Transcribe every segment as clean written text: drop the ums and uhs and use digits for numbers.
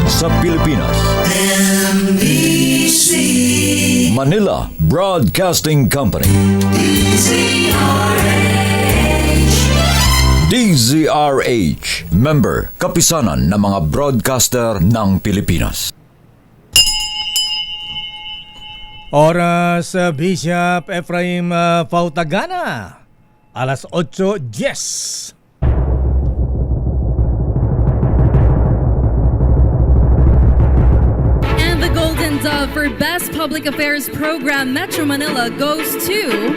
sa Pilipinas. NBC Manila Broadcasting Company. DZRH, member, kapisanan ng mga broadcaster ng Pilipinas. Oras Bishop Ephraim Pautagana, alas 8:10. And the Golden Dove for Best Public Affairs Program Metro Manila goes to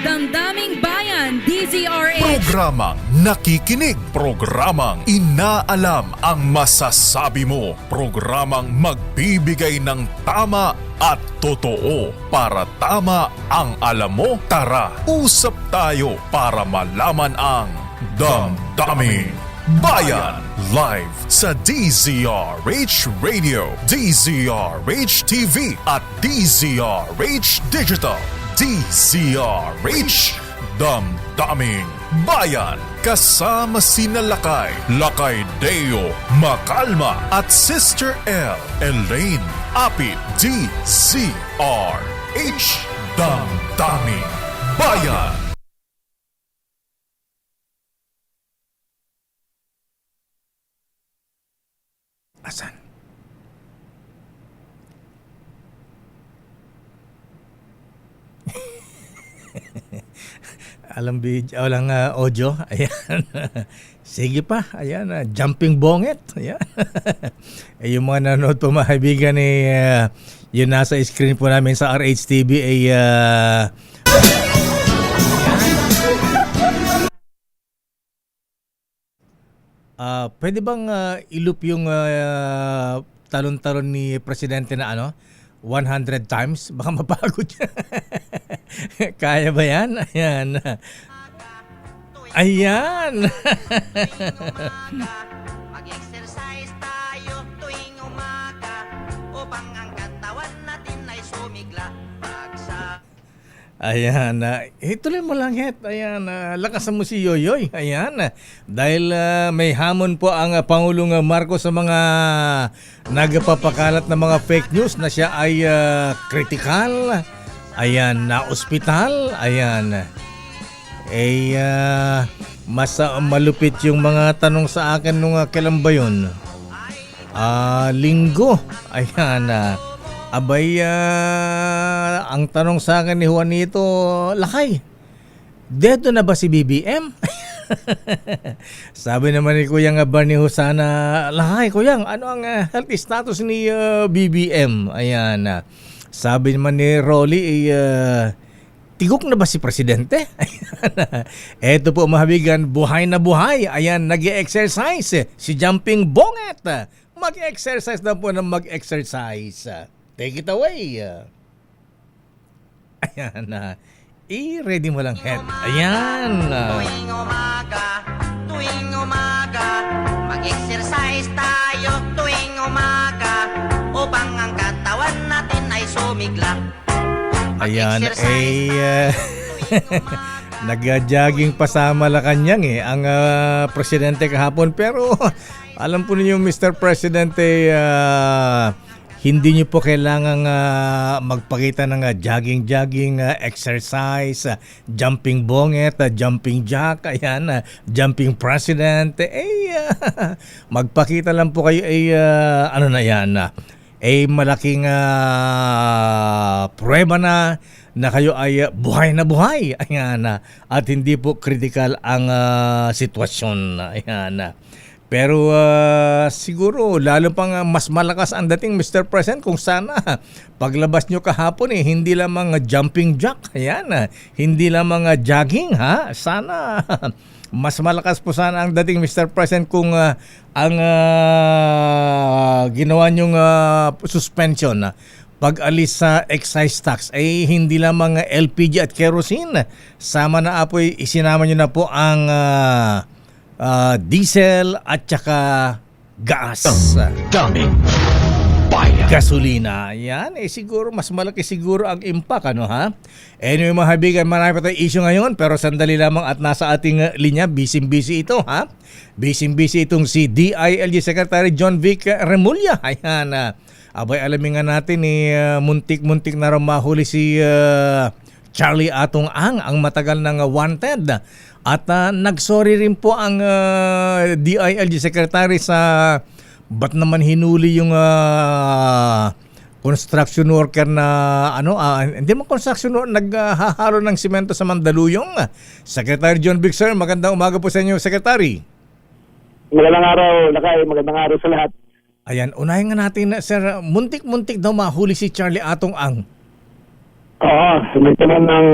Damdaming Bayan, DZRH. Programang nakikinig, programang inaalam ang masasabi mo, programang magbibigay ng tama at totoo para tama ang alam mo. Tara, usap tayo para malaman ang Damdaming Bayan. Live sa DZRH Radio, DZRH TV at DZRH Digital. DZRH Damdaming Bayan. Kasama sina Lakay Deo Macalma at Sister L Elaine Apit. DZRH Damdaming Bayan. Asan? Walang audio. Ayan. Sige pa. Ayan. Jumping bonget. Ayan. Yung mga nanonood po mga kaibigan yun nasa screen po namin sa RHTV pwede bang iloop yung talon-talon ni Presidente na 100 times? Baka mapagod siya. Kaya ba yan? Ayan. Ayan. Mag-exercise tayo tuwing umaga upang ang katawan natin ay sumigla. Ayan. Ituloy mo lang, Het. Ayan. Lakasan mo si Yoyoy. Ayan. Dahil may hamon po ang Pangulong Marcos sa mga nagpapakalat ng mga fake news na siya ay critical. Ayan. Na ospital. Ayan. Mas malupit yung mga tanong sa akin nung kailan ba yun? Linggo. Ayan. Abay, ang tanong sa akin ni Juanito, Lakay, dedo na ba si BBM? Sabi naman ni Kuyang Barney Husana, Lakay, Kuyang, ano ang health status ni BBM? Ayan. Sabi naman ni Rolly, tigok na ba si Presidente? Eto po mahabigan, buhay na buhay. Ayan, nag-exercise si Jumping Bonget. Mag-exercise na po ng mag-exercise. Take it away. Ayan. I-ready mo lang, Het. Ayan. Tuwing umaga, mag-exercise tayo tuwing umaga upang ang katawan natin ay sumigla. Ayan. Nag-jogging pa sa Malacanang ang Presidente kahapon. Pero alam po ninyo, Mr. Presidente, hindi nyo po kailangang magpakita ng jogging, exercise, jumping bonget, jumping jack, ayan, jumping president. Magpakita lang po kayo ano na yan, malaking prueba na kayo ay buhay na buhay. Ayan, at hindi po critical ang sitwasyon. Ayan. Pero siguro lalo pang mas malakas ang dating, Mr. President, kung sana paglabas nyo kahapon hindi lamang jumping jack, ayan, hindi lamang jogging, sana mas malakas po sana ang dating, Mr. President, kung ang ginawa nyong suspension pag-alis sa excise tax ay hindi lamang LPG at kerosene, sama na apoy, isinama nyo na po ang diesel at saka gas. Damdaming bayan. Gasolina. Yan, siguro mas malaki siguro ang impact, ano ha? Anyway mga kaibigan, marami pa tayong issue ngayon pero sandali lamang at nasa ating linya, busy ito ha? Busy itong si DILG Secretary John Vic Remulla. Ayan, abay alamin nga natin muntik-muntik na rin mahuli si Charlie Atong ang matagal ng wanted. At nagsorry rin po ang DILG Secretary sa ba't naman hinuli yung construction worker na hindi man construction worker, naghahalo ng simento sa Mandaluyong. Secretary John Vic, sir, magandang umaga po sa inyo, Secretary. Magandang araw, Lakay. Magandang araw sa lahat. Ayan, unahin nga natin, sir, muntik-muntik daw mahuli si Charlie Atong ang. Oo, nagkaroon ng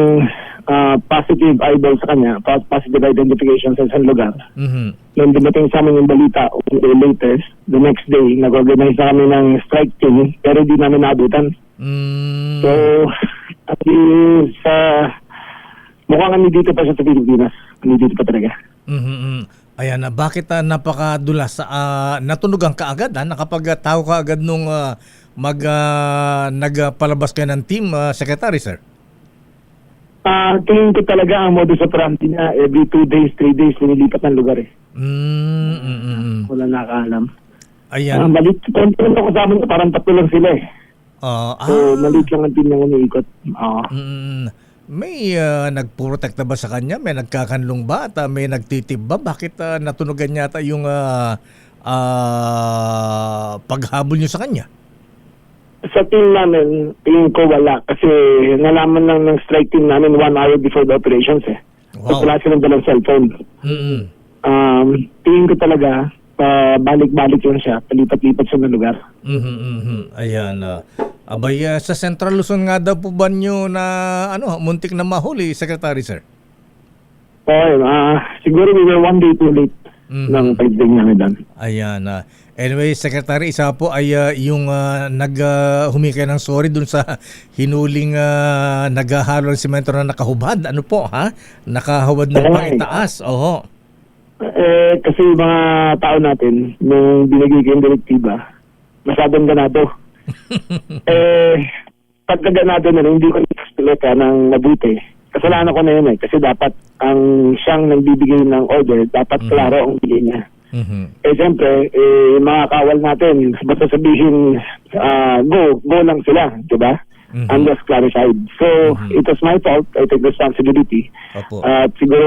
positive eyeball sa kanya, positive identification sa isang lugar. Mhm. Nung dumating sa amin yung balita, the latest, the next day, nag-organize na kami ng strike team, pero di namin naabutan. Mm. So, at least, mukhang dito pa siya sa Pilipinas. Dito pa talaga. Mhm. Ayan, bakit napakadulas? Natunugan ka agad, nakapagtao ka agad nung nagpalabas kayo ng team, Secretary, sir? Tingin ko talaga ang modus operandi niya, every 2 days, 3 days, nililipat ng lugar eh. Wala nakakaalam. Ayan. Malit, konti lang ako kasama niya, parang 3 lang sila eh. So, malit lang ang team niyang umiikot. May nagprotekta ba sa kanya? May nagkakanlong ba? At may nagtitib ba? Bakit natunugan yata yung paghabol niyo sa kanya? Sa team namin, tingin ko wala. Kasi nalaman lang ng strike team namin 1 hour before the operations eh. Wow. So, wala silang dalang cellphone. Tingin ko talaga, balik-balik yun siya. Palipat-lipat siya ng lugar. Ayan. Abay, sa Central Luzon nga daw po ba nyo na muntik na mahuli, Secretary, sir? Okay, siguro we were 1 day too late ng pagdating namin doon. Ayan. Anyway, Secretary, isa po ay yung humikay ng sorry dun sa hinuling naghahalo ng simento na nakahubad. Ano po, ha? Nakahubad ng pangitaas. Oho. Kasi yung mga tao natin, nung binigay ko yung direktiba, masyadong ganado. Pagka ganado na hindi ko nagpapilita ng mabuti. Kasalanan ko na yun eh. Kasi dapat ang siyang nagbibigay ng order, dapat klaro ang bigay niya. Siyempre, mga kawal natin, basta sabihin, go lang sila, diba? Unless clarified. So, it was my fault. I take responsibility. Opo. At siguro,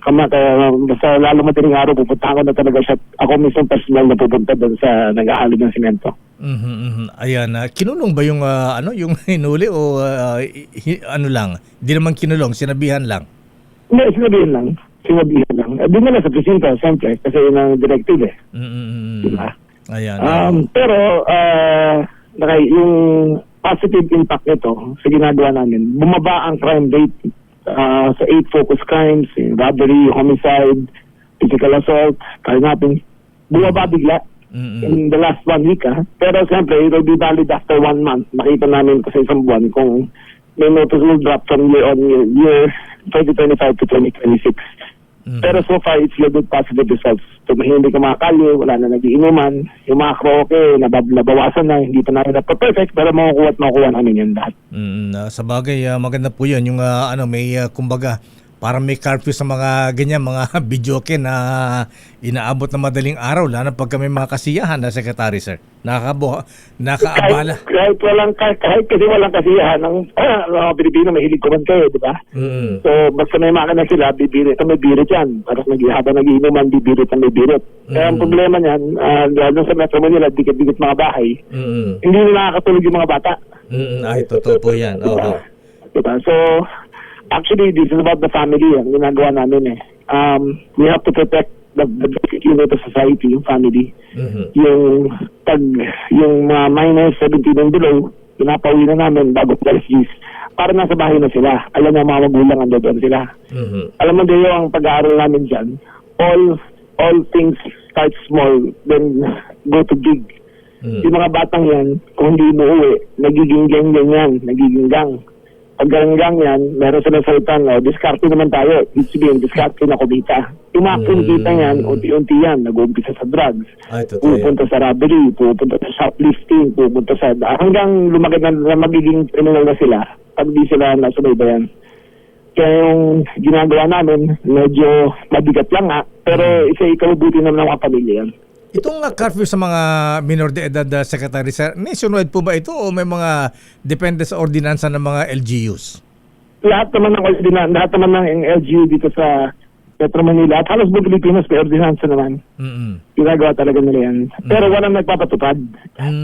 basta lalo matiring araw, pupunta ko na talaga siya. Ako mismo personal na pupunta doon sa nag-aalog ng simento. Ayan, kinulong ba yung yung hinuli o ano lang? Di naman kinulong, sinabihan lang. Hindi, sinabihan lang. Di na lang sa presinto, siyempre, kasi yun ang directive eh. Diba? Ayan. Pero, yung positive impact nito sa ginagawa namin, bumaba ang crime rate sa 8 focus crimes, robbery, homicide, physical assault, kidnapping. Bumaba bigla in the last 1 week. Pero siyempre, it will be valid after 1 month. Makita namin ko sa isang buwan kung may noticeable drop from year on year 2025 to 2026. Pero so far, it's yielded positive results. So, hindi ka makakalyo, wala na nagiinuman. Yung mga kroke, nabawasan na, hindi pa namin na-perfect, pero makukuha namin yan lahat. Sa bagay, maganda po yun. Yung may kumbaga, parang may curfew sa mga ganyan, mga videoke na inaabot na madaling araw, lalo pagka may mga kasiyahan na Secretary, sir. Nakaabala. Kahit kasi walang kasiyahan ng mga Pilipino, mahilig ko man kayo, di ba? So, basta may makina sila, bibirit na may birit yan. Parang habang nag-iinuman, bibirit na may birit. Kaya ang problema niyan, lalo sa Metro Manila, dikit-dikit mga bahay, hindi na nakakatulog yung mga bata. Ay, totoo po yan. Diba? Diba? So, actually, this is about the family. Ang ginagawa namin eh. We have to protect the unit of society, yung family. Yung mga minors 17 and below, pinapauwi na namin bago LSGs para nasa bahay na sila. Alam mo, mga magulang ando doon sila. Alam mo din ang pag-aaral namin dyan, all things start small, then go to big. Yung mga batang yan, kung hindi mo uwi, nagiging gang yan, nagiging gang. pag ganggang yan, meron silang salitan, diskarte naman tayo. Ibig sabihin, diskarte na kumita. Yung mga kumita yan, unti-unti yan, nag-uumpisa sa drugs, Ay, totoo yan. pupunta sa robbery, pupunta sa shoplifting, pupunta sa, hanggang lumaki na magiging criminal na sila pag di sila nasubaybayan. Kaya yung ginagawa namin, medyo mabigat lang pero ikabubuti naman ng mga pamilya yan. Itong curfew sa mga minor de edad, Secretary Sir, nationwide po ba ito o may mga depende sa ordinansa ng mga LGUs? Lahat naman ng LGU dito sa Metro Manila at halos buong Pilipinas may ordinansa naman. Ginagawa talaga nila yan. Pero walang nagpapatupad.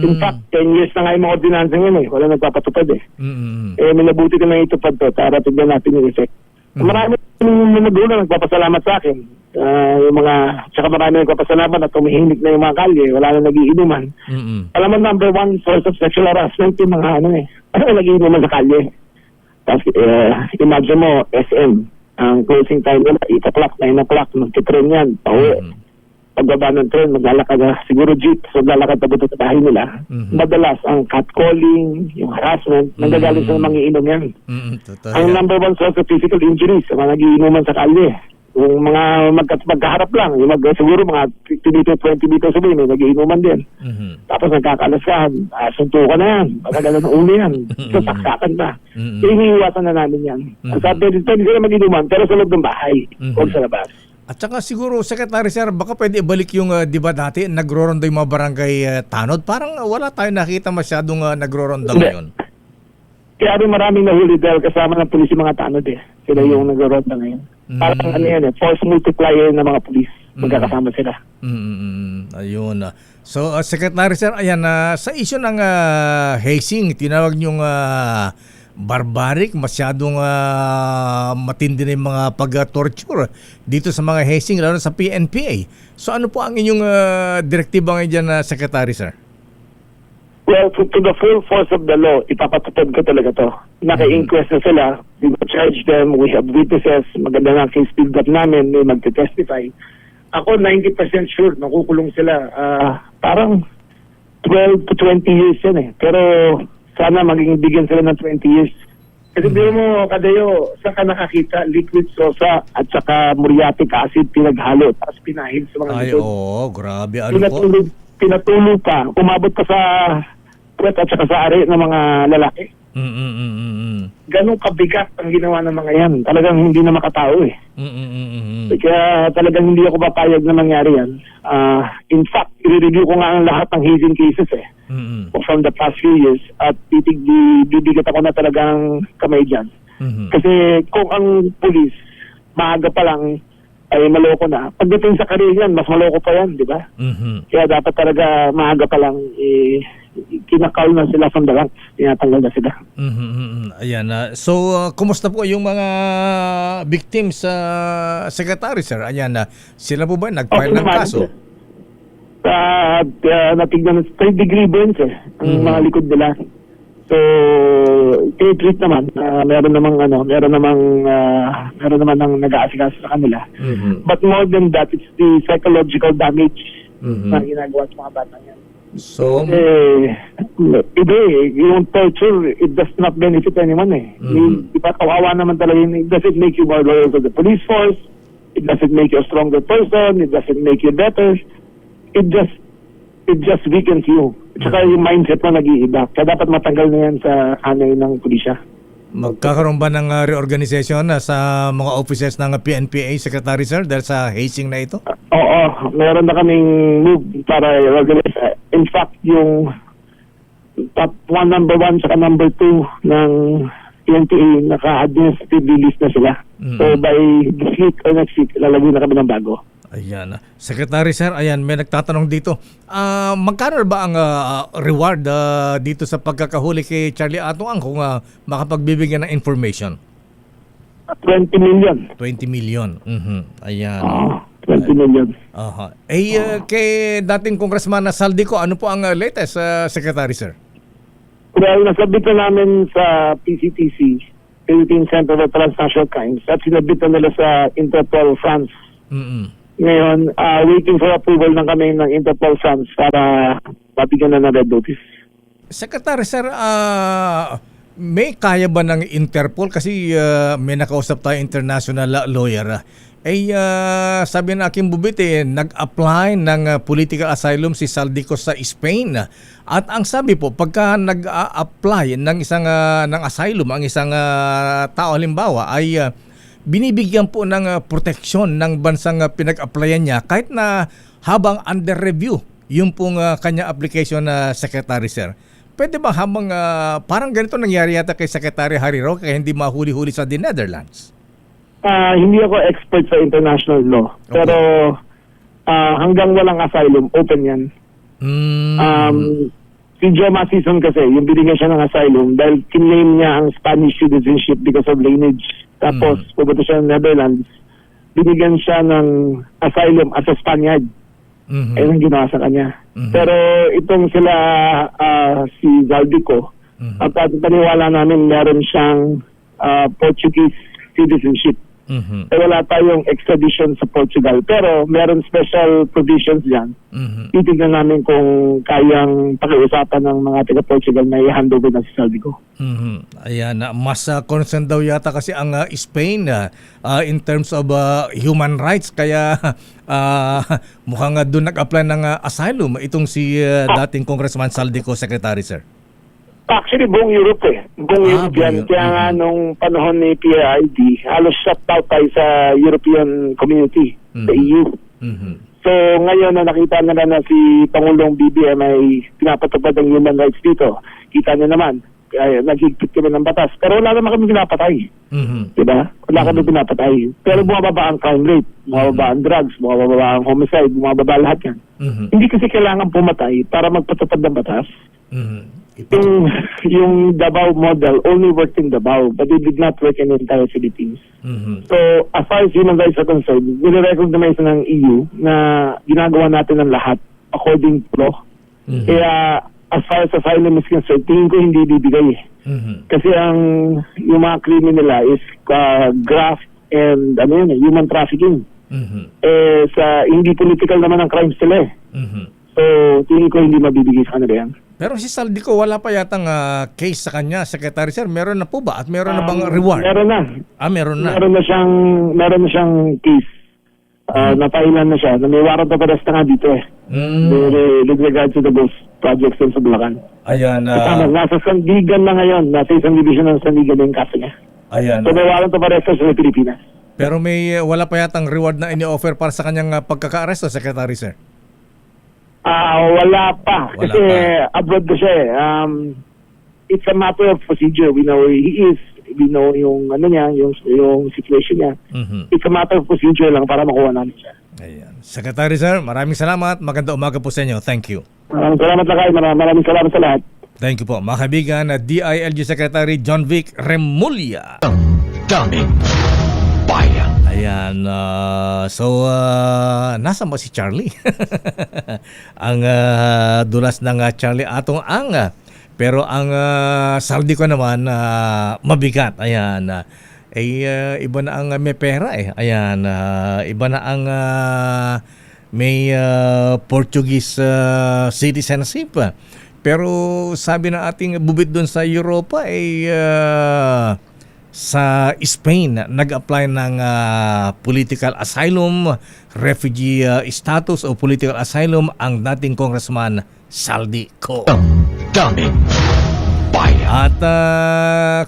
In fact, 10 years na nga yung mga ordinansa ngayon walang nagpapatupad minabuti ko na itupad to para tignan natin yung effect. Marami mga magulang nagpapasalamat sa akin. Yung mga, tsaka marami nagpapasalamat at tumihinig na yung mga kalye, wala na nagiinuman. Alam mo, number one source of sexual harassment yung mga nagiinuman sa kalye. Tapos, imagine mo, SM, ang closing time nila, 8 o'clock, 9 o'clock, magkitren yan, pauwi. Pagbaba ng tren, maglalakad na, siguro jeep, so maglalakad papunta sa bahay nila. Madalas, ang catcalling, yung harassment, nanggagaling sa mga iinom yan. Ang number one source of physical injuries, ang mga nagiinuman sa kalye. Yung mga magkaharap lang, yung siguro mga 50 meters, 20 meters away, may nagiinuman din. Tapos nagkakalaskan, suntukan na yan, pagkagalan ng ulo yan, sasaksakan na. So, iniiwasan na namin yan. Sabi dito, hindi sila mag-inuman, pero sa loob ng bahay, o sa labas. At saka siguro, Secretary Sir, baka pwede ibalik yung, di ba dati, nagro-ronda yung mga barangay tanod? Parang wala tayong nakita masyadong nagro-ronda ngayon. Kaya rin maraming nahuli dahil kasama ng pulis yung mga tanod Sila yung nagro-ronda ngayon. Parang force multiplier ng mga pulis. Magkakasama sila. Ayun. So, Secretary Sir, ayan, sa issue ng hazing, tinawag niyong barbaric, masyadong matindi na yung mga pag-torture dito sa mga hazing, lalo sa PNPA. So, ano po ang inyong direktiba ngayon dyan, Secretary Sir? Well, to the full force of the law, ipapatupad ko talaga to. Naka-inquest na sila. We will charge them. We have witnesses. Maganda nga case build up namin. May magte-testify. Ako, 90% sure, nakukulong sila. Parang 12 to 20 years yan Pero sana maging bigyan sila ng 20 years. Kasi biro mo, Kadayo, saan ka nakakita? Liquid sosa at saka muriatic acid pinaghalo. Tapos pinahid sa mga Ay, likod. grabe. Ano po? Pinatuloy pa. Umabot pa sa puwet at saka sa ari ng mga lalaki. Ganong kabigat ang ginawa ng mga yan. Talagang hindi na makatao Kaya talagang hindi ako papayag na mangyari yan. In fact, i-review ko nga ang lahat ng hazing cases from the past few years at bibigat ako na talagang kamay dyan. Kasi kung ang pulis maaga pa lang ay maloko na. Pagdating sa career yan, mas maloko pa yan, di ba? Kaya dapat talaga maaga pa lang kinakal na sila from the ranks. Tinatanggal na sila. Ayan. So, kumusta po yung mga victims, Secretary Sir? Ayan, sila po ba nag-file ng kaso? Natignan ng 3rd-degree burns ang mga likod nila. So, treat naman. Meron namang nang nag-aasikaso sa kanila. But more than that, it's the psychological damage na ginagawa sa mga bata yan. So, yung torture, it does not benefit anyone Diba, kawawa naman talaga yun. It doesn't make you more loyal to the police force. It doesn't make you a stronger person. It doesn't make you better. It just weakens you. Tsaka yung mindset mo nag-iiba. Kaya dapat matanggal na yan sa hanay ng pulisya. magkakaroon ba ng reorganization sa mga offices ng PNPA, Secretary Sir, dahil sa hazing na ito? Oo, meron na kaming move para i-organize. In fact, yung top 1, number 1, saka number 2 ng PNPA, naka-administrative release na sila. So by this week or next week, lalagay na kami ng bago. Ayan. Secretary Sir, ayan, may nagtatanong dito. Magkano ba ang reward dito sa pagkakahuli kay Charlie Atuang kung makapagbibigyan ng information? 20 million. 20 million. Ayan. 20 million. Kay dating Congressman na Saldico, ano po ang latest, Secretary Sir? Well, nasabit na namin sa PCTC, Philippine Center for Transnational Crimes, at sinabit na nila sa Interpol France. Ngayon, waiting for approval ng kami ng Interpol France para mabigyan na ng red notice. Secretary Sir, may kaya ba ng Interpol? Kasi may nakausap tayo international lawyer. Sabi ng aking bubit nag-apply ng political asylum si Saldico sa Spain. At ang sabi po, pagka nag-apply ng isang ng asylum ang isang tao halimbawa ay binibigyan po ng proteksyon ng bansang pinag-applyan niya kahit na habang under review yung pong kanya application na Secretary Sir. Pwede ba habang parang ganito nangyari yata kay Secretary Harry Roque kaya hindi mahuli-huli sa the Netherlands? Hindi ako expert sa international law. Okay. Pero hanggang walang asylum, open yan. Si Joe Masison kasi, yung binigyan siya ng asylum dahil kinlaim niya ang Spanish citizenship because of lineage. Tapos, pupunta siya ng Netherlands, binigyan siya ng asylum as a Spaniard. Ayun ang ginawa sa kanya. Pero itong sila, si Zaldico, at paniwala namin meron siyang Portuguese citizenship. Wala tayong extradition sa Portugal. Pero meron special provisions dyan. Titignan namin kung kayang pakiusapan ng mga taga-Portugal na i-handover na si Saldico. Ayan, mas concerned daw yata kasi ang Spain in terms of human rights. Kaya mukhang doon nag-apply ng asylum itong si dating Congressman Saldico, Secretary Sir. Actually, buong Europe Buong Europe yan. Kaya nga nung panahon ni PRID, halos shut out tayo sa European community, sa EU. So ngayon na nakita nila na si Pangulong BBM ay pinapatupad ang human rights dito. Kita niyo naman, naghigpit kami ng batas. Pero wala naman kami pinapatay. Diba? Wala kami pinapatay. Pero bumababa ang crime rate, bumababa ang drugs, bumababa ang homicide, bumababa lahat yan. Hindi kasi kailangan pumatay para magpatupad ng batas. Yung Davao model only worked in Davao but it did not work in the entire Philippines. So as far as human rights are concerned, nire-recognize ng EU na ginagawa natin ang lahat according to law. Kaya as far as asylum is concerned, tingin ko hindi bibigay. Kasi yung mga krimen nila is graft and human trafficking. Hindi political naman ang crimes sila. So tingin ko hindi mabibigay sa kanila yan. Pero si Saldico, wala pa yatang case sa kanya, Secretary Sir. Meron na po ba? At meron na bang reward? Meron na. Meron na. Meron na siyang case. Napailan na siya. May warrant of arrest na nga dito with regard to the ghost projects sa Bulacan. Ayan. Nasa Sandigan na ngayon. Nasa isang division ng Sandigan na yung kaso niya. Ayan. So may warrant of arrest sa Pilipinas. Pero wala pa yatang reward na ini-offer para sa kanyang pagkaka-arresto, Secretary Sir? Wala pa. Kasi abroad na siya it's a matter of procedure. We know where he is. We know yung yung situation niya. It's a matter of procedure lang para makuha namin siya. Ayan. Secretary Sir, maraming salamat. Maganda umaga po sa inyo. Thank you. Maraming salamat na kayo. Maraming salamat sa lahat. Thank you po. Mga kaibigan, DILG Secretary John Vic Remulla. Daming bayan. Ayan, nasa ba si Charlie? Ang dulas ng Charlie atong pero ang saldi ko naman mabigat. Ayan, iba na ang may pera Ayan, iba na ang may Portuguese citizenship. Pero sabi ng ating bubit doon sa Europa sa Spain, nag-apply ng political asylum, refugee status o political asylum ang dating Congressman Saldico. Daming bayan. At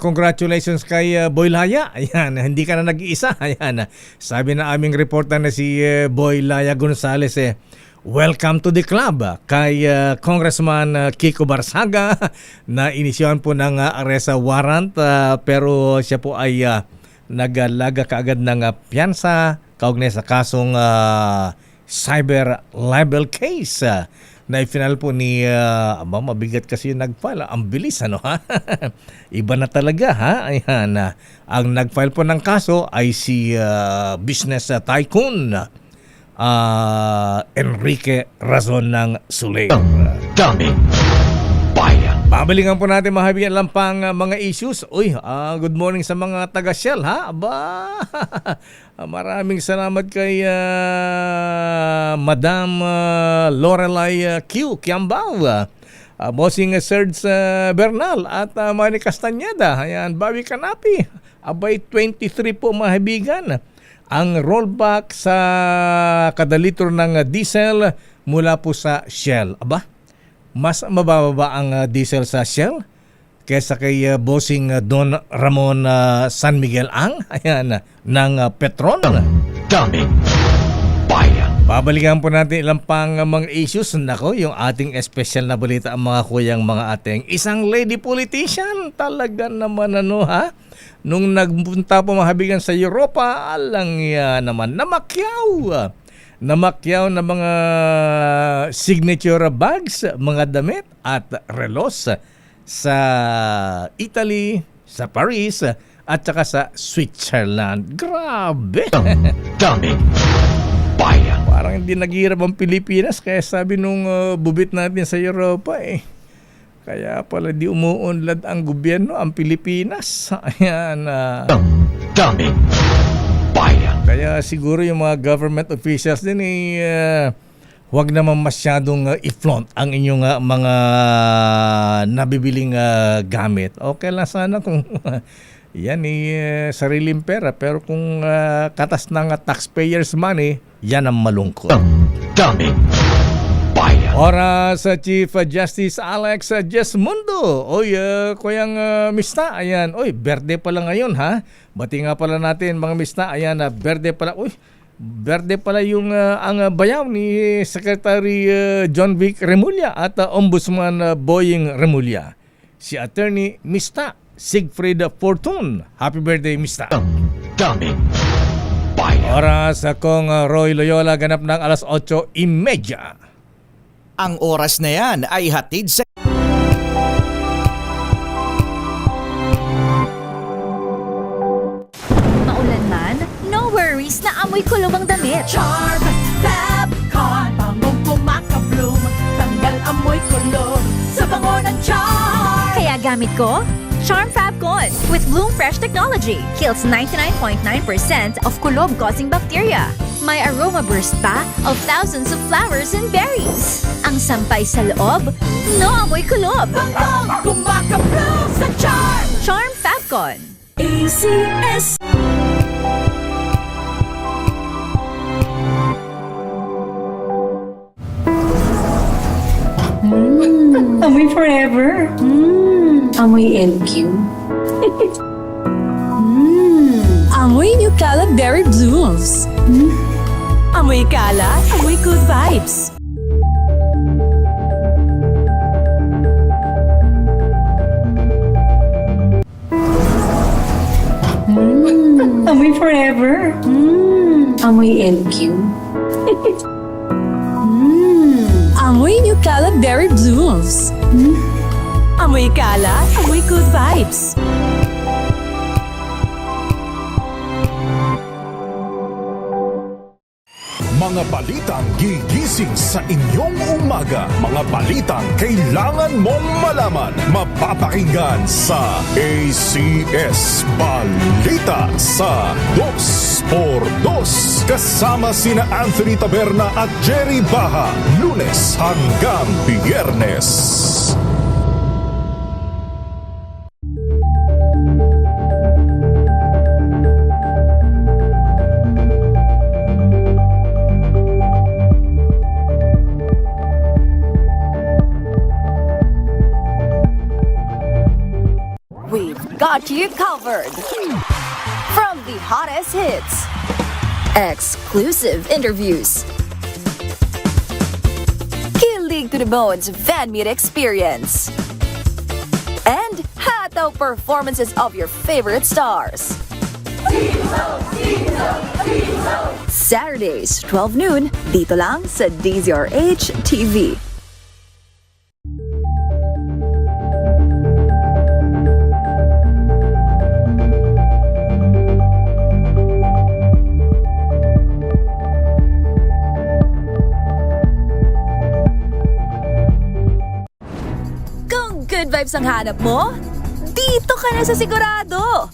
congratulations kay Boy Laya. Ayan, hindi ka na nag-iisa. Ayan, sabi na aming reporter na si Boy Laya Gonzales welcome to the club kay Congressman Kiko Barsaga na inisyohan po ng arrest warrant pero siya po ay naglaga kaagad ng piyansa kaugnay sa kasong cyber libel case na i-final po ni mabigat kasi yung nag-file. Ang bilis ha? Iba na talaga Ayan, ang nag-file po ng kaso ay si business tycoon Enrique Razon ng Soler. Daming bayan. Babalikan po natin mga kaibigan lang pang mga issues. Good morning sa mga taga-Shell Aba, maraming salamat kay Madam Lorelai Q. Kiambao. Bossing Serge Bernal at Manny Castañeda. Ayan, Bobby Canapi. Abay 23 po mga kaibigan. Ang rollback sa kada litro ng diesel mula po sa Shell. Aba, mas mababa ang diesel sa Shell kesa kay bossing Don Ramon San Miguel ayan, ng Petron. Daming bayan. Babalikan po natin ilang pang mga issues. Nako, yung ating special na balita ang mga kuyang mga ating isang lady politician. Talaga naman ha? Nung nagpunta po mahabigan sa Europa, alang naman, namakyaw na mga signature bags, mga damit at relos sa Italy, sa Paris, at saka sa Switzerland. Grabe! Daming bayan. Parang hindi naghihirap ang Pilipinas, kaya sabi nung bubit natin sa Europa kaya pala di umuunlad ang gobyerno, ang Pilipinas. Ayan. Daming bayan. Kaya siguro yung mga government officials din huwag naman masyadong i-flaunt ang inyong mga nabibiling gamit. Okay lang sana kung yan sariling pera, pero kung katas ng taxpayers money, yan ang malungkot. Daming bayan. Oras sa Chief Justice Alex Jesmundo. Oy, kuyang Mista, ayan. Oy, birthday pala ngayon ha. Bati nga pala natin mga Mista, ayan, birthday pala. Uy, birthday pala yung ang bayaw ni Secretary John Vic Remulla at Ombudsman Boying Remulla. Si Attorney Mista Siegfried Fortun. Happy birthday, Mista. Daming bayan. Oras kong Roy Loyola, ganap ng 8:30. Ang oras na yan ay hatid sa Maulan man, no worries na amoy kulubang damit. Charm Fabcon, bangong kumakabloom, tanggal amoy kulog sa bango ng charm. Kaya gamit ko, Charm Fabcon with Bloom Fresh technology. Kills 99.9% of kulob-causing bacteria. May aroma burst pa of thousands of flowers and berries. Ang sampay sa loob, no amoy kulob. Bangong kumakabloom sa charm. Charm Fabcon. ACS. Amoy forever. Amoy LQ. Amoy New Cala Berry Blooms. Amoy Cala, amoy good vibes. Amoy forever. Amoy LQ. Amoy New Cala Berry Blooms. Amoy Cala, amoy good vibes. Mga balitang gigising sa inyong umaga. Mga balitang kailangan mong malaman. Mapapakinggan sa ACS Balita sa 2x2. Kasama sina Anthony Taberna at Jerry Baha. Lunes hanggang Biyernes. Got you covered. From the hottest hits, exclusive interviews, kilig to the bones fan meet experience, and hataw performances of your favorite stars. Saturdays, 12 noon, dito lang sa DZRH TV. Good vibes ang hanap mo? Dito ka na sa sigurado!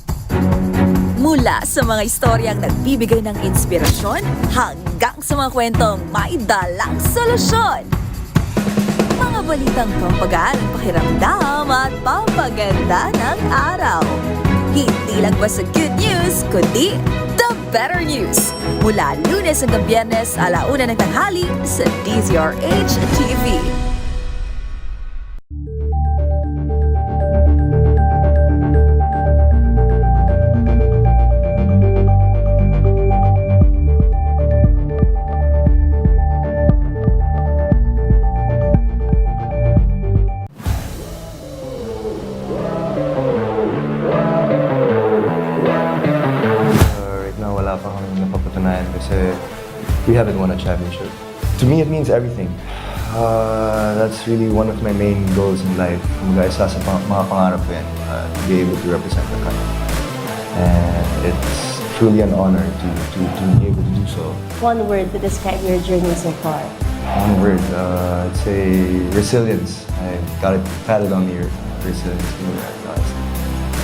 Mula sa mga istoryang nagbibigay ng inspirasyon hanggang sa mga kwentong may dalang solusyon. Mga Mga balitang pampagaan ng pakiramdam at pampaganda ng araw. Hindi lang ba sa good news, kundi the better news. Mula Lunes hanggang Biyernes, 1:00 ng tanghali sa DZRH TV. Right now, wala pa kami napapatunayan kasi we haven't won a championship. To me, it means everything. That's really one of my main goals in life. Kumbaga, isa sa mga pangarap ko yan, to be able to represent the country. And it's truly an honor to be able to do so. One word to describe your journey so far. One word, I'd say resilience. I got it patted on the earth. Resilience.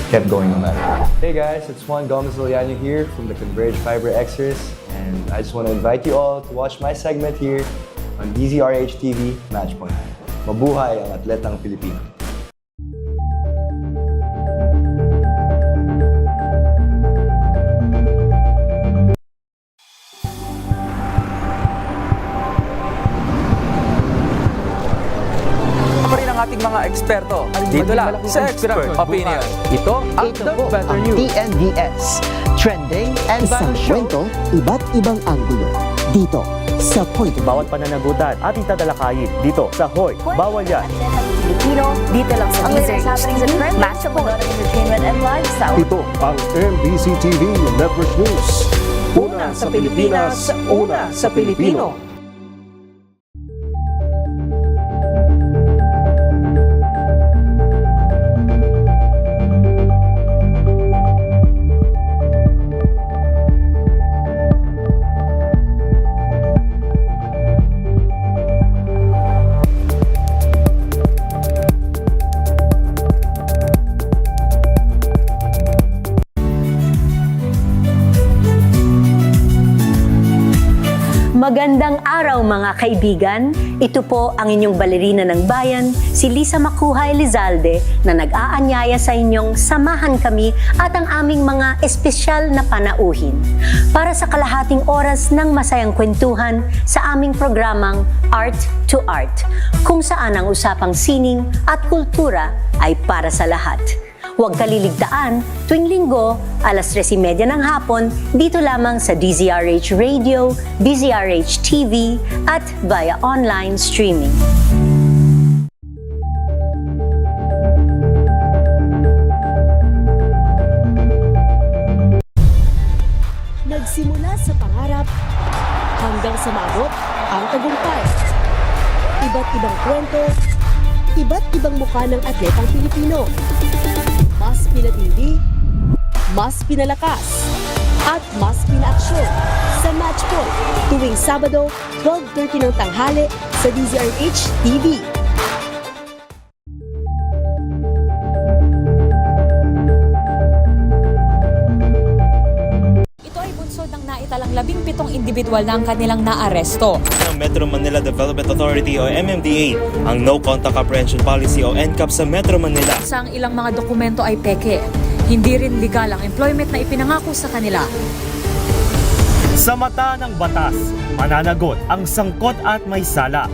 Kept going no matter what. Hey guys, it's Juan Gomez Liliano here from the Converge Fiber Xers, and I just want to invite you all to watch my segment here on DZRH TV Matchpoint. Mabuhay ang atletang Pilipino. Pa rin ang ating mga eksperto. Dito lang sa Expert Opinion. Ito ang The Better News. TNDS. Trending and isang kwento, iba't ibang anggulo. Dito sa Point. Bawat pananagutan at itatalakayin dito sa Hoy. Bawal yan. Pilipino, dito lang sa DZRH TV, Matchpoint, Entertainment and Lifestyle. Ito ang MBC TV Network News. Una sa Pilipinas, una sa Pilipino. Magandang araw mga kaibigan. Ito po ang inyong balerina ng bayan, si Lisa Makuhay Lizalde, na nag-aanyaya sa inyong samahan kami at ang aming mga espesyal na panauhin para sa kalahating oras ng masayang kwentuhan sa aming programang Art to Art, kung saan ang usapang sining at kultura ay para sa lahat. Huwag kaliligtaan tuwing linggo, 3:30 ng hapon, dito lamang sa DZRH Radio, DZRH TV, at via online streaming. Nagsimula sa pangarap hanggang sa maabot ang tagumpay. Iba't ibang kwento, iba't ibang mukha ng atletang Pilipino. Mas pinatindi, mas pinalakas, at mas pinaaksyon sa Matchpoint tuwing Sabado, 12:30 ng tanghali sa DZRH TV. Ito ay bunsod ng naitalang 17 individual na ang kanilang naaresto. Ng Metro Manila Development Authority o MMDA ang No Contact Apprehension Policy o NCAP sa Metro Manila. Sa ang ilang mga dokumento ay peke. Hindi rin legal ang employment na ipinangako sa kanila. Sa mata ng batas, mananagot ang sangkot at may sala.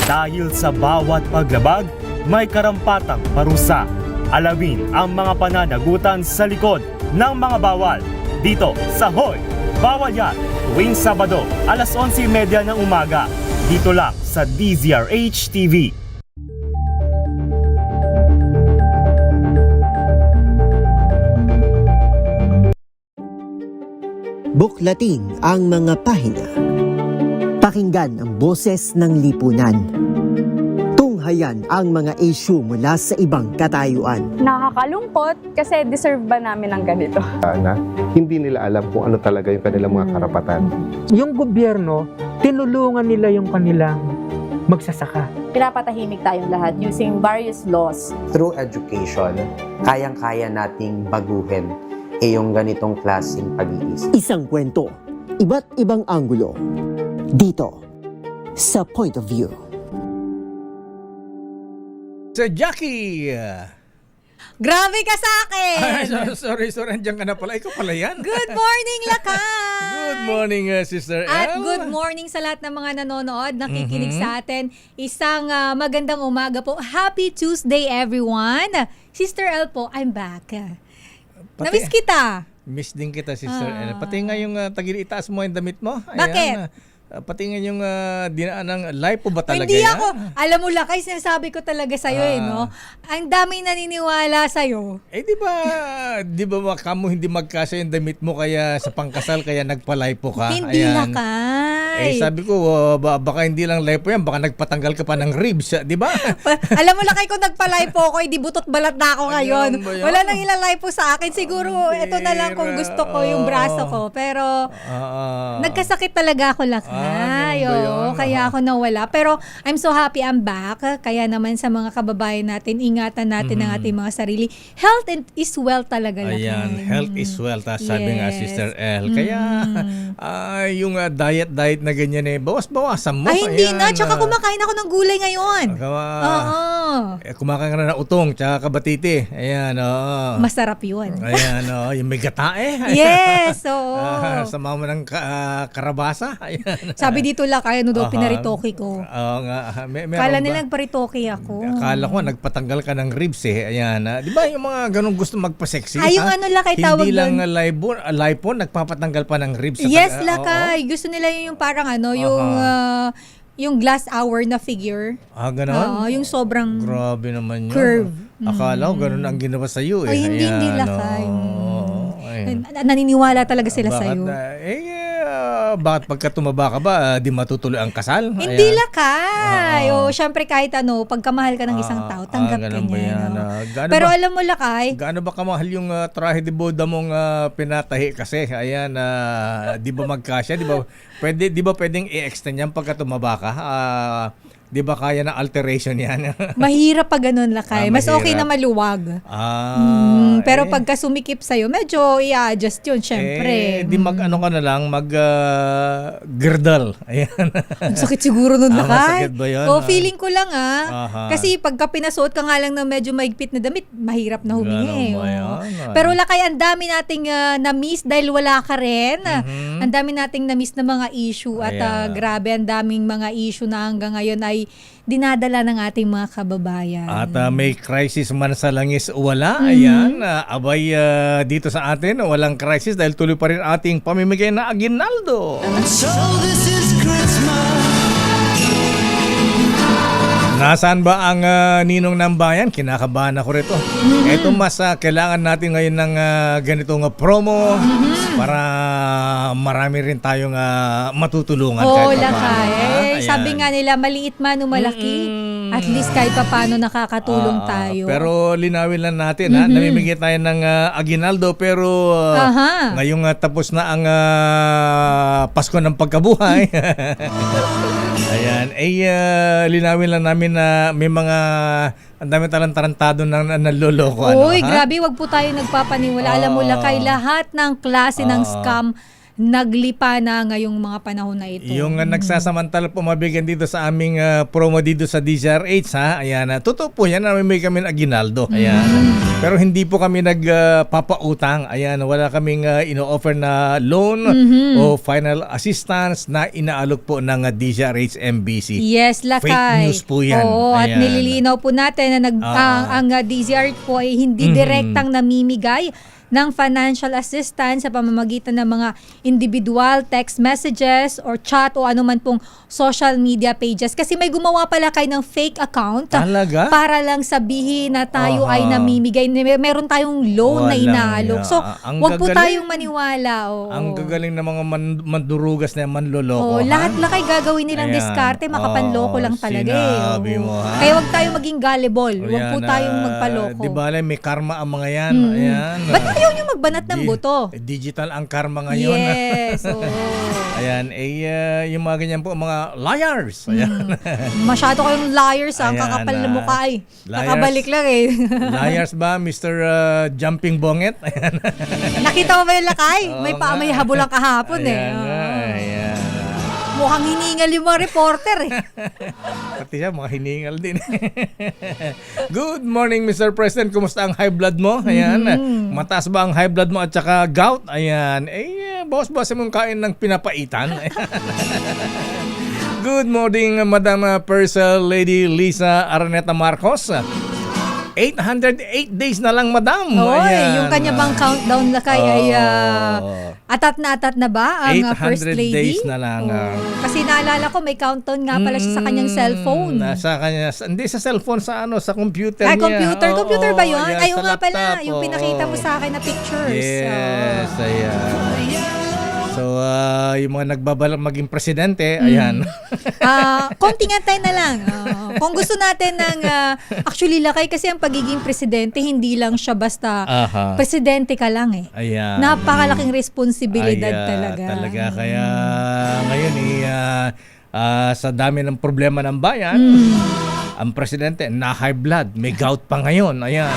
Dahil sa bawat paglabag, may karampatang parusa. Alamin ang mga pananagutan sa likod ng mga bawal. Dito sa Hoy! Bawal yan! Tuwing Sabado, 11:30 ng umaga. Dito lang sa DZRH TV. Buklating ang mga pahina. Pakinggan ang boses ng lipunan. Tunghayan ang mga issue mula sa ibang katayuan. Nakakalungkot kasi deserve ba namin ng ganito? Na hindi nila alam kung ano talaga yung kanilang mga karapatan. Yung gobyerno, tinulungan nila yung kanilang magsasaka. Pinapatahimik tayong lahat using various laws. Through education, kayang-kaya nating baguhin yung ganitong klaseng pag-iisip. Isang kwento, iba't ibang anggulo. Dito sa Point of View. Sa Jackie. Grabe ka sa akin! Sorry, andiyan ka na pala. Ikaw pala yan. Good morning, Lakay! Good morning, Sister Elle. At good morning sa lahat ng mga nanonood, nakikinig sa atin. Isang magandang umaga po. Happy Tuesday, everyone! Sister Elle po, I'm back. Namiss kita. Miss din kita, Sister Elle. Pati nga yung itaas mo yung damit mo. Bakit? Pati nga yung dinaan ng lipo ba talaga Hindi yan? ako. Alam mo, Lakay, sinasabi ko talaga sa'yo no? Ang daming naniniwala sa'yo. Di ba kamo hindi magkasya yung damit mo kaya sa pangkasal kaya nagpalipo ka? Hindi, Lakay. Sabi ko, baka hindi lang lipo yan, baka nagpatanggal ka pa ng ribs, di ba? Alam mo, Lakay, kung nagpalipo ako, hindi butot balat na ako ngayon. Wala nang ilalipo sa akin. Siguro, ito na lang kung gusto ko, yung braso ko. Pero, nagkasakit talaga ako, Lakay. Kaya ako nawala. Pero I'm so happy I'm back. Kaya naman sa mga kababayan natin, ingatan natin ang ating mga sarili. Health is wealth talaga. Ayan, health is wealth. Sabi nga, Sister Elle. Kaya yung diet na ganyan bawas-bawasan mo. Ay, hindi na. Tsaka kumakain ako ng gulay ngayon. Kumakain ka na ng utong tsaka kabatiti. Ayan, masarap yun. Ayan, yung may gatae. Yes, oo. Sama mo ng karabasa. Ayan. Sabi dito Lakay, daw pinaritoke ko. Oo nga. Kala nila nagparitoke ako. Akala ko nagpatanggal ka ng ribs Ayan. Di ba yung mga ganun gusto magpa-sexy? Ay, yung Lakay, tawag hindi lang lipo, nagpapatanggal pa ng ribs. Yes, Lakay. Gusto nila yung parang yung glass hour na figure. Ganon? Yung sobrang grabe naman yun. Curve. Akala ko ganun ang ginawa sa'yo Ay, hindi Lakay. Naniniwala talaga sila sa'yo. Bakit pagka tumaba ka ba, di matutuloy ang kasal? Hindi Lakay. Syempre kahit pagkamahal ka ng isang tao, tanggap ka niya. Pero alam mo Lakay, gaano ba kamahal yung trahe de boda mong pinatahi kasi? Ayan, di ba magkasya? Di ba pwedeng i-extend yan pagka tumaba ka? Di ba kaya na alteration yan? Mahirap pa ganun Lakay. Mas okay na maluwag. Pero pagka sumikip sa'yo, medyo i-adjust yun, syempre. Di ka na lang, girdle. Ayan. Ang sakit siguro nun Lakay. Masakit ba yun? Feeling ko lang Kasi pagka pinasuot ka nga lang ng medyo maigpit na damit, mahirap na humingi. Pero Lakay, ang dami nating na-miss dahil wala ka rin. Ang dami nating na-miss na mga issue at grabe, ang daming mga issue na hanggang ngayon ay dinadala ng ating mga kababayan. At may crisis man sa langis wala. Ayan, abay dito sa atin, walang crisis dahil tuloy pa rin ating pamimigay na aguinaldo. So this is Christmas. Nasaan ba ang ninong ng bayan? Kinakabahan ako rito. Ito mas kailangan natin ngayon ng ganitong promo para marami rin tayong matutulungan. Lakay. Sabi nga nila, maliit man o malaki, at least kahit pa paano nakakatulong tayo. Pero linawin lang natin, namimigay tayo ng aguinaldo, pero ngayong tapos na ang Pasko ng Pagkabuhay. Ayan, linawin lang namin na may mga ang dami tarantado na naloloko. Grabe, wag po tayo nagpapaniwala. Alam mo Lakay, lahat ng klase ng scam naglipa na ngayong mga panahon na ito. Yung nagsasamantala po mabigyan dito sa aming promo dito sa DZRH Ayan, totoo po yan, namimigay kami ng aguinaldo. Ayan. Pero hindi po kami nagpapautang. Ayan, wala kaming ino-offer na loan o final assistance na inaalok po ng DZRH MBC. Yes, Lakay. Fake news po yan. At nililinaw po natin na ang DZRH po ay hindi direktang namimigay ng financial assistance sa pamamagitan ng mga individual text messages or chat o anuman pong social media pages. Kasi may gumawa pala kayo ng fake account. Talaga? Para lang sabihin na tayo ay namimigay. Meron tayong loan na inaalok. So, wag po tayong maniwala. Ang gagaling ng mga mandurugas na manloloko. Lahat Lakay gagawin nilang diskarte, makapanloko lang talaga. Sinabi mo. Kaya wag tayong maging gullible. Wag po tayong magpaloko. Di ba may karma ang mga yan? Ayan. Ba't ayaw nyo magbanat ng buto? Digital ang karma ngayon. Yes. Ayan, yung mga ganyan po, mga liars. Ayan. Masyado kayong liars, ang kakapal na mukha eh. Nakabalik lang eh. Liars ba, Mr. Jumping Bonget? Ayan. Nakita mo ba yung Lakay? May habol ang kahapon ayan, Ayan. mukhang hiningal yung mga reporter eh. Pati siya, mga hiningal din. Good morning, Mr. President. Kumusta ang high blood mo? Ayan. Mataas ba ang high blood mo at saka gout? Ayan. Bawas-bawas mong kain ng pinapaitan. Good morning, Madam First Lady Lisa Araneta Marcos. 808 days na lang, Madam. Oy, yung kanya bang countdown lakay ay atat na ba ang First 800 Lady? days na lang. Kasi naalala ko may countdown nga pala siya sa kanyang cellphone. Sa kanya, hindi sa cellphone, sa sa computer Ay, niya. computer ba yun? Ayan, Ay, sa nga pala, laptop, yung pinakita mo sa akin na pictures. Yes, ayan. So, yung mga nagbabalak maging presidente, ayan. Konting antay na lang. Kung gusto natin ng actually lakay kasi ang pagiging presidente, hindi lang siya basta presidente ka lang eh. Ayan. Napakalaking responsibilidad talaga. Kaya ngayon sa dami ng problema ng bayan, ang presidente na high blood, may gout pa ngayon. Ayan.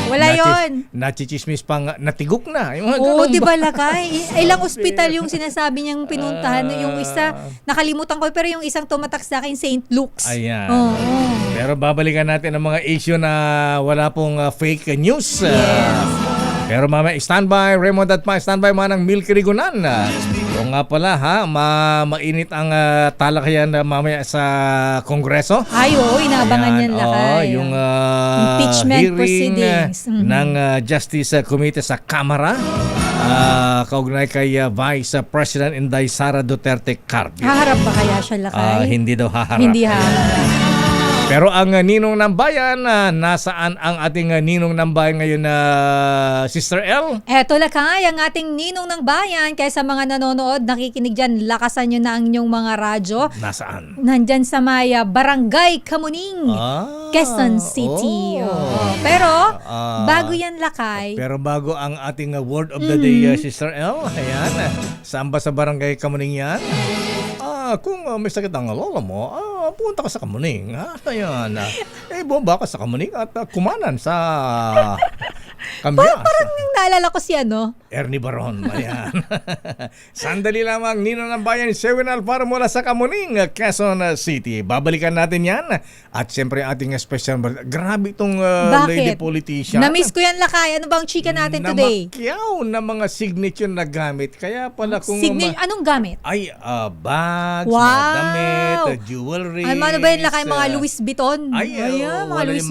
Wala yon. Nachichismis pang natigok na. Oo, di ba lakay? Ilang ospital yung sinasabi niyang pinuntahan. Yung isa, nakalimutan ko, pero yung isang tumatak sa akin, St. Luke's. Ayan. Oo. Pero babalikan natin ang mga issue na wala pong fake news. Pero mamaya, standby, Raymond at Pa, standby mga ng Milky Rigunan. O nga pala mainit ang talakayan mamaya sa Kongreso. Ay, inaabangan yan lakay. Yung impeachment hearing proceedings ng Justice Committee sa Kamara. Kaugnay kay Vice President Inday Sara Duterte Carpio. Haharap ba kaya siya lakay? Hindi daw haharap. Hindi haharap. Pero ang ninong ng bayan, nasaan ang ating ninong ng bayan ngayon na Sister L? Eto lakay, ang ating ninong ng bayan. Kaya sa mga nanonood, nakikinig dyan, lakasan nyo na ang inyong mga radyo. Nasaan? Nandyan sa Maya, Barangay Kamuning, Quezon City. Pero, bago yan lakay. Pero bago ang ating word of the day, Sister L, ayan, saan ba sa Barangay Kamuning yan? Kung may sakit ang lola mo, punta ka sa Kamuning. Ayan. Bumaba ka sa Kamuning at kumanan sa Kambyas. Parang naalala ko si Ernie Baron. Ayan. Sandali lamang, Nino ng Bayan, Sewin Alfaro mula sa Kamuning, Quezon City. Babalikan natin yan. At siyempre ating special. Grabe itong lady politician. Na-miss ko yan lakay. Ano bang chika natin today? Namakyaw na mga signature na gamit. Kaya pala kung... Anong gamit? Ay, bags, mga damit, jewelry. Ano ba yun lakay? Mga Louis Vuitton? Mga Louis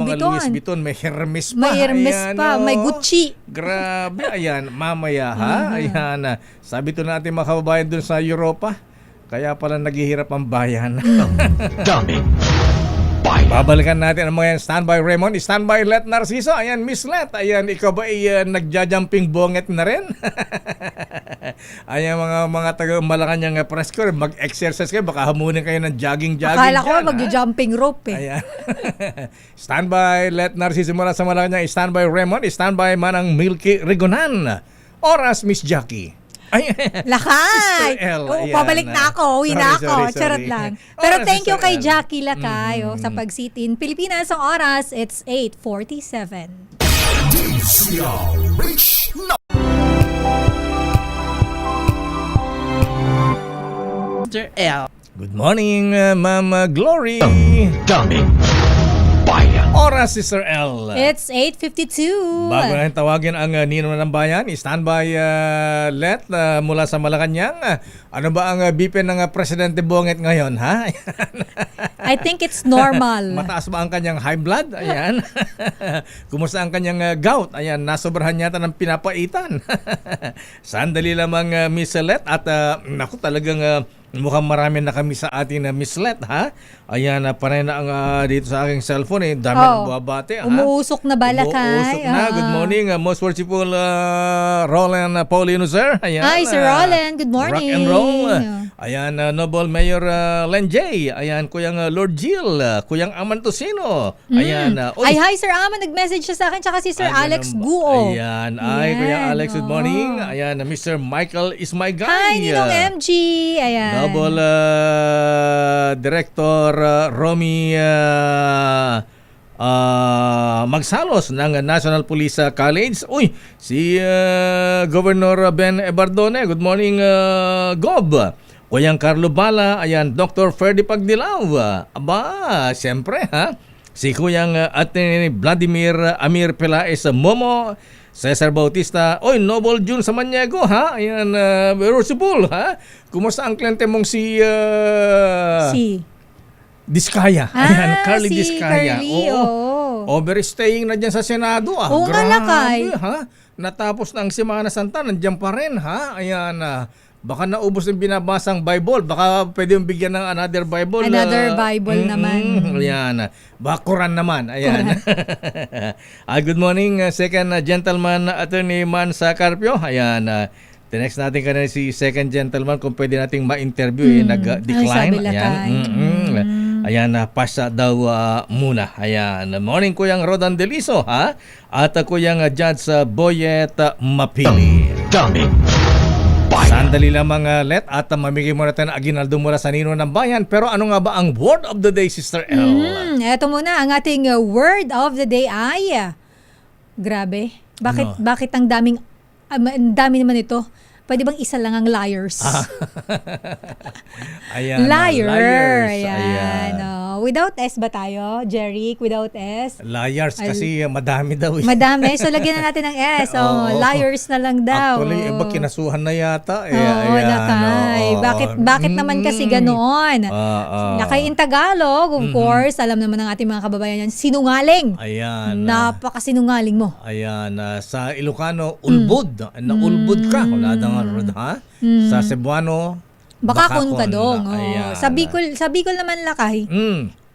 Vuitton. May Hermes pa. May Hermes pa. May Gucci. Grabe. Ayan, mamaya Ayan. Sabi to natin mga kababayan dun sa Europa. Kaya pala naghihirap ang bayan. Dami. Babalikan natin ang mga yan. Standby Raymond, standby Let Narciso. Ayan, Miss Let. Ayan, ikaw ba nagja-jumping bonget na rin? Ayan, mga taga Malacanang press corps, mag-exercise kayo. Baka hamunin kayo ng jogging-jogging akala ko dyan. mag-jumping rope eh. Ayan. Standby Let Narciso mula sa Malacanang. Standby Raymond, standby Manang Milky Rigunan. Oras, Miss Jackie. Ay, lakay! Pabalik na ako. Uwi na ako. Sorry. Charot lang. Pero thank you kay Jackie Lakay sa pagsitin. Pilipinas ang oras, it's 8:47. Mr. L. Good morning, Ma'am Glory. Daming Bayan. Oras, Sister L. It's 8:52. Bago natin tawagin ang ninong ng bayan, standby Let mula sa Malacanang. Ano ba ang BP ng Presidente Bonget ngayon, ha? I think it's normal. Mataas ba ang kanyang high blood? Ayan. Kumusta ang kanyang gout? Ayan, nasobrahan yata ng pinapaitan. Sandali lamang, Miss Let. At naku, talagang mukhang marami na kami sa atin na Miss Let, ha? Ayan, panay na ang dito sa aking cellphone, dami ng buwabate, ha? Umuusok na balakay. Umuusok na. Good morning, most worshipful Roland Paulino, sir. Ayan. Hi, Sir Roland. Good morning. Rock and roll. Ayan, Noble Mayor Len J. Ayan, Kuyang Lord Jill. Kuyang Aman Tosino. Ayan. Ay, hi, Sir Aman. Nag-message siya sa akin. Tsaka si Sir Alex Guo. Ayan. Ay, Kuyang Alex, good morning. Ayan, Mr. Michael is my guy. Hi, Ninong MG. Ayan. Double Director Romy Magsalos ng National Police College. Uy, si Governor Ben Ebardone. Good morning, Gob. Kuyang Carlo Bala, ayan, Dr. Ferdy Pagdilaw. Aba, siyempre ha. Si Kuyang Atty. Vladimir Amir Pelaez Momo, Cesar Bautista, oy, Noble June Samaniego, ha? Ayan, Rosipul, ha? Kumusta ang kliyente mong si... Si Diskaya. Ayan, Carly si Diskaya. Carly, oo. Overstaying na dyan sa Senado, Oo nga, Lakay. ha? Natapos na ang Semana Santa, nandiyan pa rin, ha? Ayan, baka naubos yung binabasang Bible. Baka pwede yung bigyan ng another Bible. Another Bible naman. Ayan. Baka Quran naman. Ayan. Good morning, second gentleman, Attorney Man sa Carpio. Ayan. Tinext natin kanina si second gentleman kung pwede nating ma-interview. Nag-decline. Ayan. Ayan, pasa daw muna. Ayan. Morning, Kuyang Rodan Deliso, ha? At Kuyang Judge Boyet Mapili. Dummy. Sandali lamang let at mamigay mo natin ang aginaldo mula sa Nino ng Bayan. Pero ano nga ba ang word of the day, Sister El? Eto muna, ang ating word of the day ay... Grabe. Bakit ang dami naman ito? Pwede bang isa lang ang liars? Ayan. Liars. Ayan. Without S ba tayo, Jeric? Without S? Liars kasi madami daw. Madami. So, lagyan na natin ng S. Liars na lang daw. Actually, iba kinasuhan na yata. Nakay. Bakit naman kasi ganoon? Nakay in Tagalog, of course, alam naman ng ating mga kababayan yan, sinungaling. Ayan. Napakasinungaling mo. Ayan. Sa Ilocano, ulbud. Naulbud ka. Wala ha? Sa Cebuano, Bakakon ka dong. Sa Bicol naman, Lakay.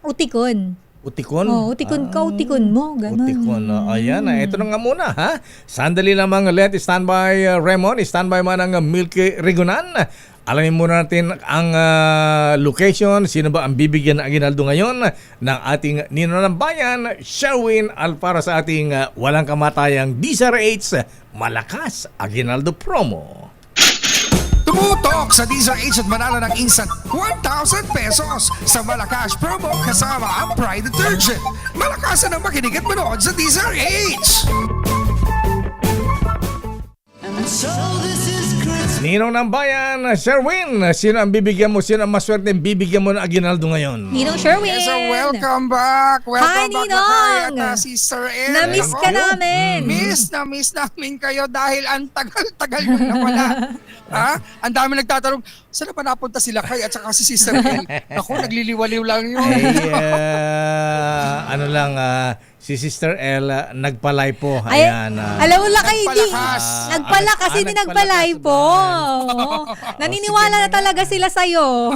Utikon. Utikon? Utikon ka, utikon mo. Ganun. Utikon. Ayan. Ito na nga muna, ha? Sandali lamang, let standby Raymond. Standby man ang Milky Rigunan. Alamin muna natin ang location. Sino ba ang bibigyan ng aginaldo ngayon ng ating Nino ng Bayan, Sherwin Alpara sa ating walang kamatayang DZRH Malakas Aginaldo Promo. Tumutok sa DZRH at manalo ng instant 1,000 pesos sa Malakas Promo kasama ang Pride Detergent. Malakasan ang makinig at manood sa DZRH! Ninong ng Bayan, Sherwin, sino ang bibigyan mo? Sino ang maswerte bibigyan mo ng aginaldo ngayon? Ninong Sherwin! Yes, welcome back! Welcome Hi, back Ninong! na kay Sister El. Na-miss ka namin! Miss namin kayo dahil ang tagal-tagal nyo na wala. Ha? Ang dami nagtatanong, saan pa napunta sila kay at saka si Sister El? Ako, nagliliwaliw lang yun. Si Sister El, nagpalay po. Ayan. Alam mo lang kayo, nagpala kasi hindi nagpalay po. Naniniwala na talaga sila sa'yo.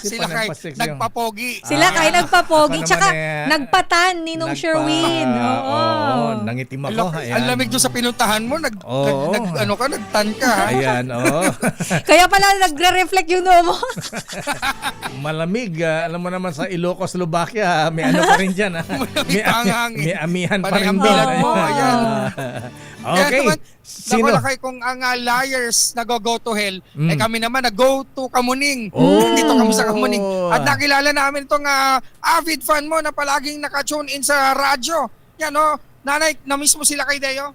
Sila kay nagpapogi. Sila kay nagpapogi. Tsaka nagpatan ni Nong Sherwin. Oo. Nangitim ako. Ang lamig doon sa pinuntahan mo. Nagtan ka. Ayan, Kaya pala nagre-reflect yung noo mo. Malamig. Alam mo naman sa Ilocos, Slovakia, may ano pa rin dyan. May amihan pa rin doon. Okay. Sino? Nakulakay kung ang liars nag-go to hell, kami naman nag-go to Kamuning. Dito kami sa Kamuning. At nakilala namin itong avid fan mo na palaging naka-tune in sa radyo. Yan Nanay, na-miss mo sila kay Deo?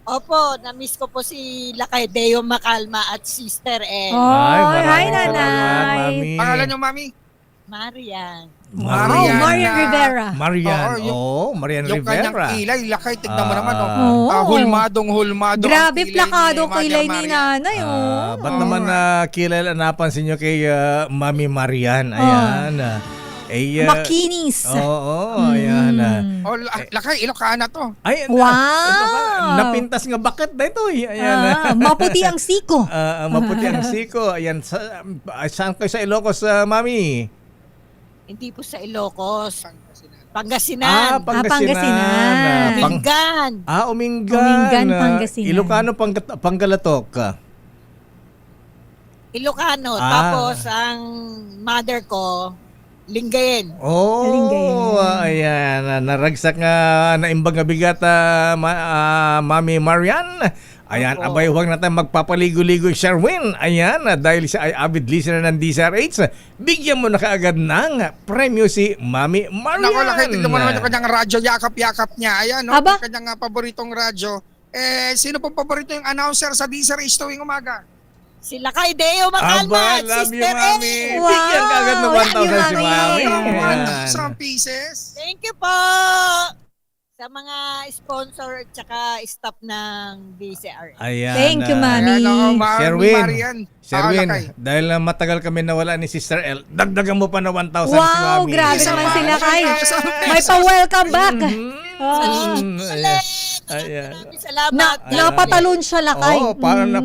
Opo, na-miss ko po si Lakay Deo Macalma at Sister El. Hi, Nanay. Pangalan niyo, Mami? Marian. Marian Rivera. Marian yung Rivera. Kanyang kilay, Lakay, tignan mo naman. Hulmadong. Grabe, plakado kilay ni Nanay. Ba't naman kilay napansin nyo kay Mami Marian? Ayan. Makinis. Ayan. Lakay, Ilocana to. Ay, wow. Napintas nga bakit na ito. Ayan. Maputi ang siko. Maputi ang siko. Ayan. Saan kayo sa Ilocos, Mami? Hindi po sa Ilocos. Pangasinan. Pangasinan. Umingan. Umingan, Pangasinan. Ilocano, Panggalatok. Ilocano. Tapos, ang mother ko, Lingayen. Ayan. Naragsak nga naimbang nga bigat, Mami Marian. Ayan, abay, huwag natin magpapaligo-ligo, Sherwin. Ayan, dahil siya ay avid listener ng DZRH, bigyan mo na kaagad ng premyo si Mami Marian. Naku, Lakay, tignan mo naman yung kanyang radyo, yakap-yakap niya. Ayan, yung kanyang paboritong radyo. Sino pong paborito yung announcer sa DZRH tuwing umaga? Si Lakay Deo Macalma at love you, Sister Mami. A. Bigyan ka agad ng 1,000 si Mami. Ayan. 1,000 pieces. Thank you po sa mga sponsor at saka staff ng DCRA. Ayan. Thank you, Mami. Ayan, ako, Mami Sherwin, Marian. Sherwin, Lakay. dahil matagal kami nawala ni Sister L, dagdagan mo pa na 1,000 si Wow, Mami. grabe Isa naman pa, sila kay. isa pa. May pa-welcome back. Ayan. Salamat. Napatalon siya lakay. Oh,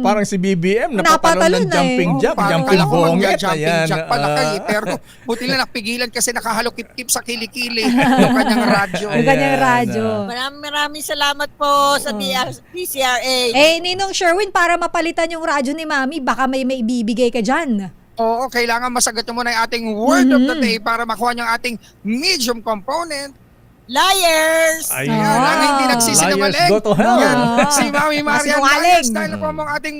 parang si BBM napatalon ng jumping eh. jump, jumping bonget. Ayan. Jack pala kayo. Pero buti lang napigilan kasi nakahalokip-kip sa kilikili yung kanyang radyo. Yung kanyang radyo. Maraming salamat po sa DCRA. Eh, Ninong Sherwin, para mapalitan yung radyo ni Mami, baka may ibibigay ka dyan. Oo, kailangan masagot mo muna yung ating word of the day para makuha niyo ang ating medium component. Liars! Ayan. Ang hindi nagsisinungaling. Liars go to hell. Yan, si Mami Marian Masinungaling. Liars. Dahil na po ang ating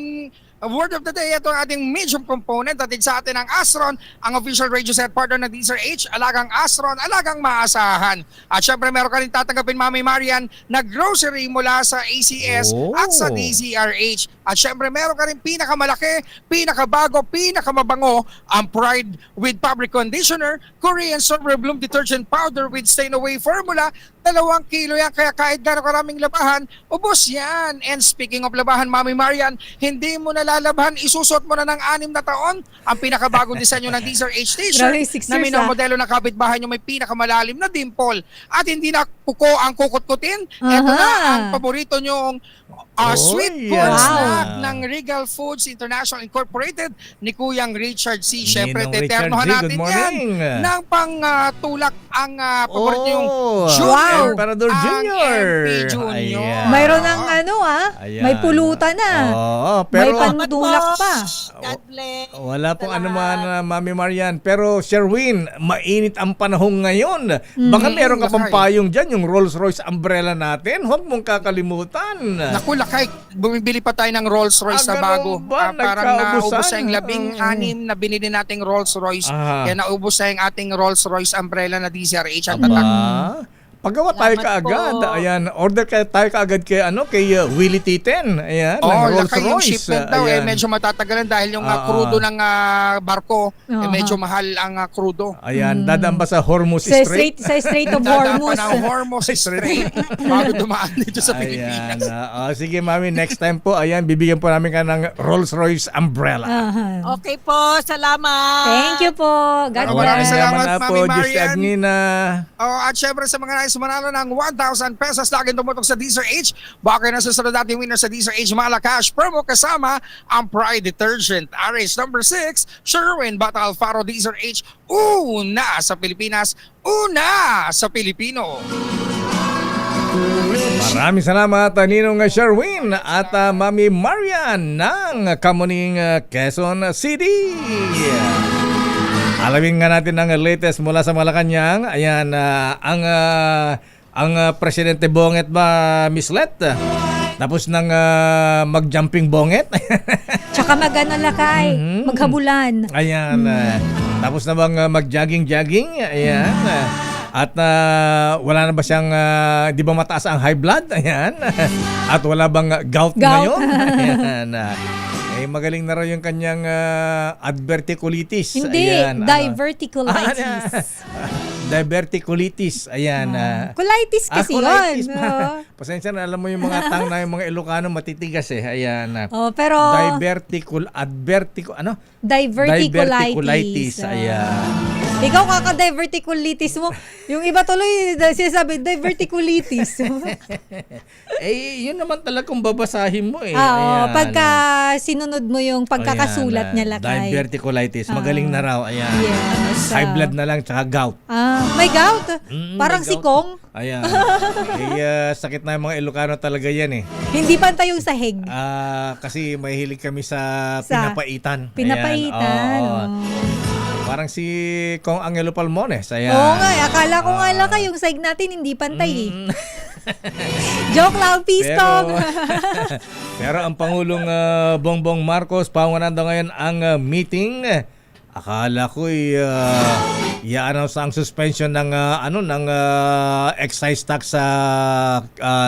word of the day, ito ang ating medium component. Atid sa atin ang Astron, ang official radio set partner ng DZRH, alagang Astron, alagang maasahan. At syempre meron ka rin tatanggapin, Mami Marian, na grocery mula sa ACS at sa DZRH. At syempre meron ka rin pinakamalaki, pinakabago, pinakamabango, ang Pride with Fabric Conditioner, Korean Silver Bloom Detergent Powder with Stain Away Formula, 2 kilo yan, kaya kahit gano'ng karaming labahan, ubos yan. And speaking of labahan, Mami Marian, hindi mo nalalabahan, isusot mo na ng 6 na taon ang pinakabagong disenyo ng DZRH t-shirt Grabe, 6 na years, minomodelo ng kapitbahay nyo may pinakamalalim na dimple. At hindi na kuko ang kukut-kutin. Ito na ang paborito nyong sweet corn Wow. snack ng Regal Foods International Incorporated ni Kuyang Richard C. Siyempre, Ninong teternohan Richard C, natin good yan morning. ng pang-tulak ang paborito yung Wow. Junior. Emperador ang Junior. MP Junior. Ayan. Mayroon ng Ayan. may pulutan na. Oo, May pero pandulak pa. God bless. wala pong anuman, Mami Marian. Pero Sherwin, mainit ang panahon ngayon. Baka meron ka pang payong dyan, yung Rolls Royce umbrella natin. Huwag mong kakalimutan. Naku, Lakay, bumibili pa tayo ng Rolls Royce na bago. ganun ba? Parang Nagkaubusan? naubos na yung 16 na binili nating Rolls Royce. Ah. Kaya naubos na yung ating Rolls Royce umbrella na DZRH. Ang Aba. tatak. Paggawa tayo Salamat kaagad. po. Ayan, order tayo kaagad kay Willie T10. Ayan, ng Oo, Rolls Lakay, yung Royce. shipment daw medyo matatagalan dahil yung crudo ng barko medyo mahal ang crudo. Ayan, dadaan ba sa Hormuz Sa Strait? Strait of Dadaan Hormuz. pa ng Hormuz Strait bago dumaan dito sa Ayan. Pilipinas. Sige, Mami, next time po, ayan, bibigyan po namin ka ng Rolls Royce umbrella. Okay po, salamat. Thank you po. God Maraming bless. salamat, na po, Mami Diyos Marian. Agnina. At syempre sa mga nais manalo ng 1,000 pesos laging tumutok sa DZRH. Baka na susunod natin winner sa DZRH Malacash promo kasama ang Pride Detergent. RH number 6, Sherwin Bata Alfaro DZRH. Una sa Pilipinas, una sa Pilipino. Maraming salamat, Ninong Sherwin at Mami Marian ng Kamuning, Quezon City. Alamin nga natin ang latest mula sa Malacanang. Ayan, ang Presidente Bonget ba, Miss Let? Tapos nang mag-jumping bonget. Tsaka Lakay. Maghabulan. Ayan. Tapos na bang mag-jogging-jogging? Ayan. At wala na ba siyang, di ba mataas ang high blood? Ayan. At wala bang gout ngayon? Ayan. Magaling na raw yung kanyang adverticulitis. Hindi, Ayan, diverticulitis. Diverticulitis. Ayan. Colitis kasi colitis. yun. Pasensya na, alam mo yung mga tang na yung mga Ilocano matitigas eh. Ayan. Pero diverticulitis. Ayan. Ikaw kaka-diverticulitis mo. Yung iba tuloy sinasabi, diverticulitis. Yun naman talaga kung babasahin mo eh. Oo, pagka sinunod mo yung pagkakasulat niya, Lakay. Diverticulitis. Magaling na raw. Ayan. Yes. High blood na lang, tsaka gout. May gout? Parang may si gout. Kong. Ayan. Sakit na yung mga Ilocano talaga yan eh. Hindi pantay yung sahig. Kasi mahilig kami sa pinapaitan. Pinapaitan. Ayan. Parang si Kong Angelo Palmones. Ayan. Oo nga, akala ko nga Lakay, yung sahig natin hindi pantay eh. Joke lang, peace talk. Pero ang Pangulong Bongbong Marcos, pangunan daw ngayon ang meeting. Akala ko i-announce ang suspension ng excise tax sa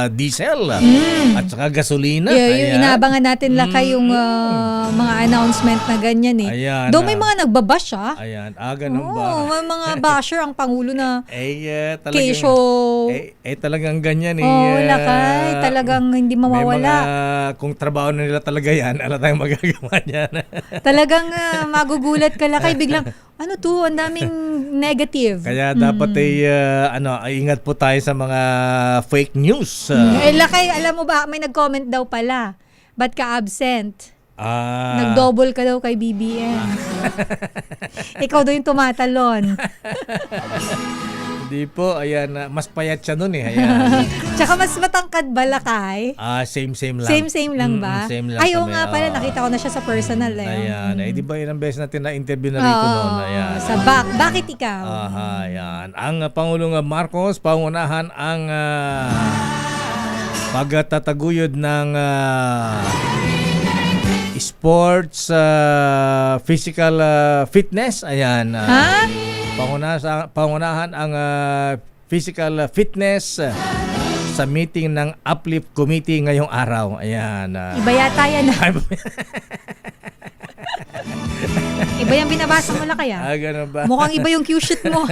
diesel at saka gasolina. Yung inabangan natin Lakay yung mga announcement na ganyan eh. Ayan, Doon may mga nagbabash Ayan, ganun ba? Oo, may mga basher ang Pangulo na talagang, kesyo. Talagang ganyan eh. Oo, lakay. Talagang hindi May mawawala. mga, kung trabaho na nila talaga yan, ala tayong magagawa niyan. Talagang magugulat ka lakay. Biglang, ano to, ang daming negative. Kaya dapat ay ingat po tayo sa mga fake news. Lakay, alam mo ba, may nag-comment daw pala. Ba't ka absent? Nag-double ka daw kay BBM. Ikaw daw yung tumatalon. Hindi po, ayan, mas payat siya nun eh. Ayan. Tsaka mas matangkad ba lakay? Same lang. Same lang ba? Same lang Ayaw kami. nga pala, nakita ko na siya sa personal eh. Ayan, di ba ilang beses natin na-interview na rito noon? Ayan. Sa bakit ikaw? Ayan. Ang Pangulong Marcos, pangunahan ang pagtataguyod ng sports, physical fitness. Ayan. Pangunahan ang physical fitness sa meeting ng Uplift Committee ngayong araw. Ayan. Iba yata yan. Iba yung binabasa mo lang kaya? Ganun ba? Mukhang iba yung cue-sheet mo.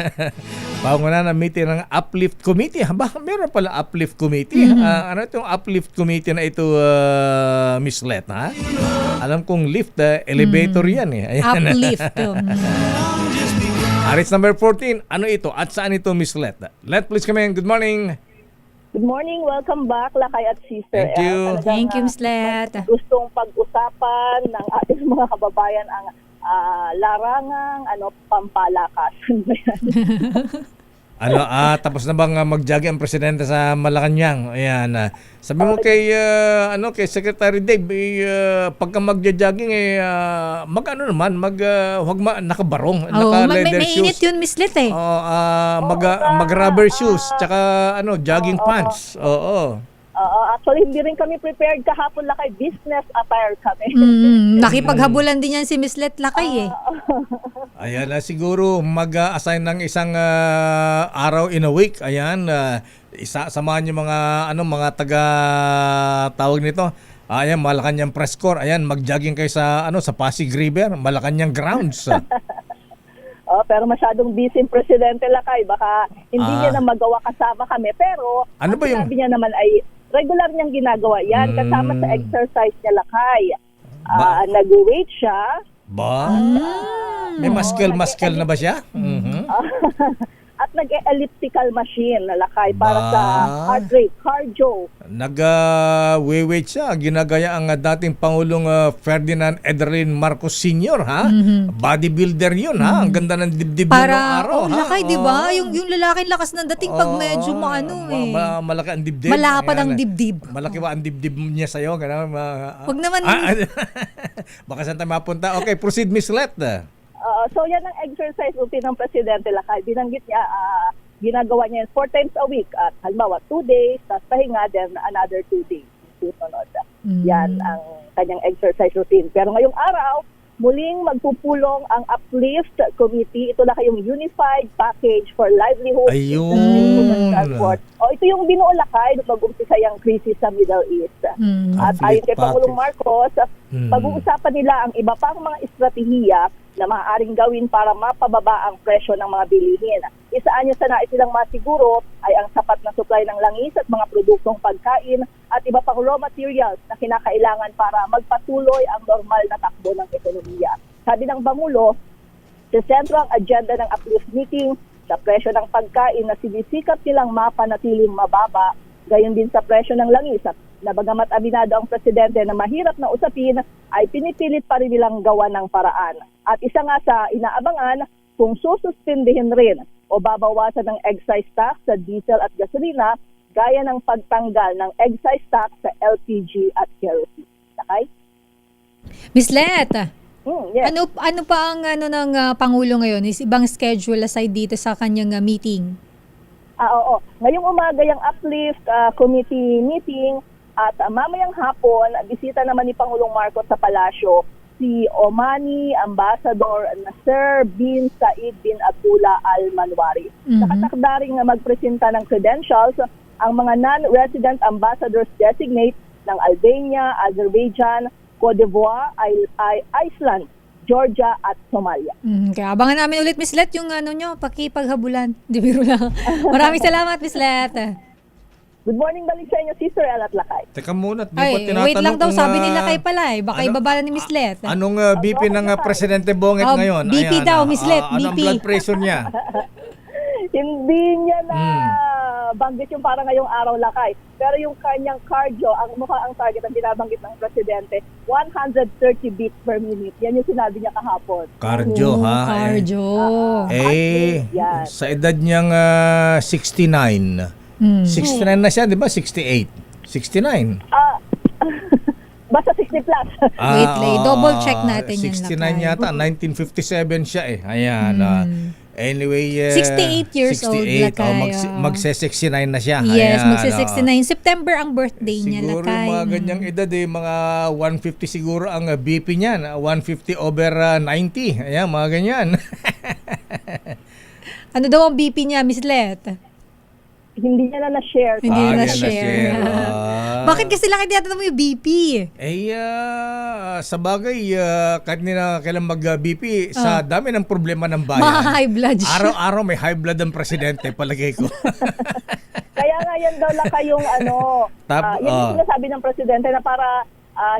Pangunahan ng meeting ng Uplift Committee. Meron pala Uplift Committee. Ano itong Uplift Committee na ito, Miss Let? Ha? Alam kong lift, elevator yan eh. Ayan. Uplift. Aris number 14, ano ito at saan ito, Miss Let? Let, please come in. Good morning. Good morning. Welcome back, Lakay at Sister. Thank you. Thank you, Miss Let. Gustong pag-usapan ng ating mga kababayan ang larangang pampalakasan ba yan? Tapos na bang mag-jogging ang presidente sa Malacanang? Ayan. Sabi mo kay Secretary Dave, pagka mag-jogging huwag nakabarong, naka-leather shoes. Mainit yun, Miss Lit eh. Mag-rubber shoes, tsaka jogging pants. Oo. Actually, hindi rin kami prepared kahapon, Lakay. Business attire kami. Nakipaghabulan din yan si Miss Let Lakay eh. Ayan, siguro mag-assign ng isang araw in a week. Ayan, samahan yung mga taga tawag nito. Ayan, Malacanang Press Corps. Ayan, mag-jogging kayo sa Pasig River, Malacanang grounds. Pero masyadong busy yung Presidente Lakay. Baka hindi niya na magawa kasama kami. Pero sabi niya naman ay regular niyang ginagawa yan. Kasama sa exercise niya Lakay. Nag-weight siya. Ba? May muscle na ba siya? At nag-elliptical machine na Lakay para sa heart rate, cardio. Nag-weight siya. Ginagaya ang dating Pangulong Ferdinand Ederlin Marcos Sr. Ha? Bodybuilder yun ha. Ang ganda ng dibdib ng araw. Lakay, di ba? Yung lalaking lakas ng dating pag medyo malaki ang dibdib. Malapad ang dibdib. Malaki ba ang dibdib niya sa'yo? Huwag naman. Baka saan tayo mapunta? Okay, proceed, Miss Let. So yan ang exercise routine ng Presidente Lakay. Binanggit niya, ginagawa niya 4 times a week. At halimbawa 2 days, tapos pahinga, then another 2 days. Susunod. Yan ang kanyang exercise routine. Pero ngayong araw, muling magpupulong ang Uplift Committee. Ito na kayong Unified Package for Livelihood. Ayun. Ito yung binuo Lakay nung mag-umpisa yung crisis sa Middle East. At ayon kay Pangulong Marcos, pag-uusapan nila ang iba pang mga estratehiya na maaaring gawin para mapababa ang presyo ng mga bilihin. Isaan niya sa nais silang masiguro ay ang sapat na supply ng langis at mga produktong pagkain at iba pang raw materials na kinakailangan para magpatuloy ang normal na takbo ng ekonomiya. Sabi ng Pangulo, sa sentro ang agenda ng Uplift meeting sa presyo ng pagkain na sinisikap nilang mapanatiling mababa, gayon din sa presyo ng langis at na bagamat aminado ang presidente na mahirap na usapin, ay pinipilit pa rin nilang gawa ng paraan. At isa nga sa inaabangan, kung sususpindihin rin o babawasan ng excise tax sa diesel at gasolina, gaya ng pagtanggal ng excise tax sa LPG at kerosene. Okay? Miss Let, yes. ano pa ang ng Pangulo ngayon? Is ibang schedule aside dito sa kanyang meeting? Oo. Ngayong umaga yung Uplift Committee meeting at mamayang hapon, bisita naman ni Pangulong Marcos sa palasyo si Omani Ambassador Nasser bin Said bin Abdullah Al Manwari. Nakatakda ring magpresenta ng credentials ang mga non-resident ambassadors designate ng Albania, Azerbaijan, Cote d'Ivoire, Iceland, Georgia at Somalia. Kaya abangan namin ulit, Miss Let, yung nyo, pakipaghabulan. Di biro lang. Maraming salamat, Miss Let. Good morning balik sa inyo, Sister El at Lakay. Teka muna, di Ay, ba tinatanong wait lang daw, kung, sabi ni Lakay pala Baka ibaba na ni Miss Let. Anong BP ng Presidente Bonget ngayon? BP daw, Miss Let, Anong BP. blood pressure niya? Hindi niya na banggit yung parang ngayong araw, Lakay. Pero yung kanyang cardio, ang target ang binabanggit ng Presidente, 130 beats per minute. Yan yung sinabi niya kahapon. Cardio, ha? Cardio. Yan. Sa edad niyang 69. 69 na siya, di ba? 68. 69. Basta 60 plus. Wait, double check natin yan. 69 yata, 1957 siya eh. Ayan. Anyway, 68 years old, Lakay. Magse-69 na siya. Yes, Ayan, magse-69. September ang birthday niya, siguro Lakay. yung mga ganyang edad mga 150 siguro ang BP niyan. 150 over 90. Ayan, mga ganyan. Ano daw ang BP niya, Miss Let? Hindi niya na na-share. Hindi na na-share. Bakit kasi lang tinatanong mo yung BP? Sa bagay, kahit nila kailan mag-BP, sa dami ng problema ng bayan. High blood siya. Araw-araw may high blood ang presidente, palagay ko. Kaya nga yan daw lang kayong yan yung sinasabi ng Presidente na para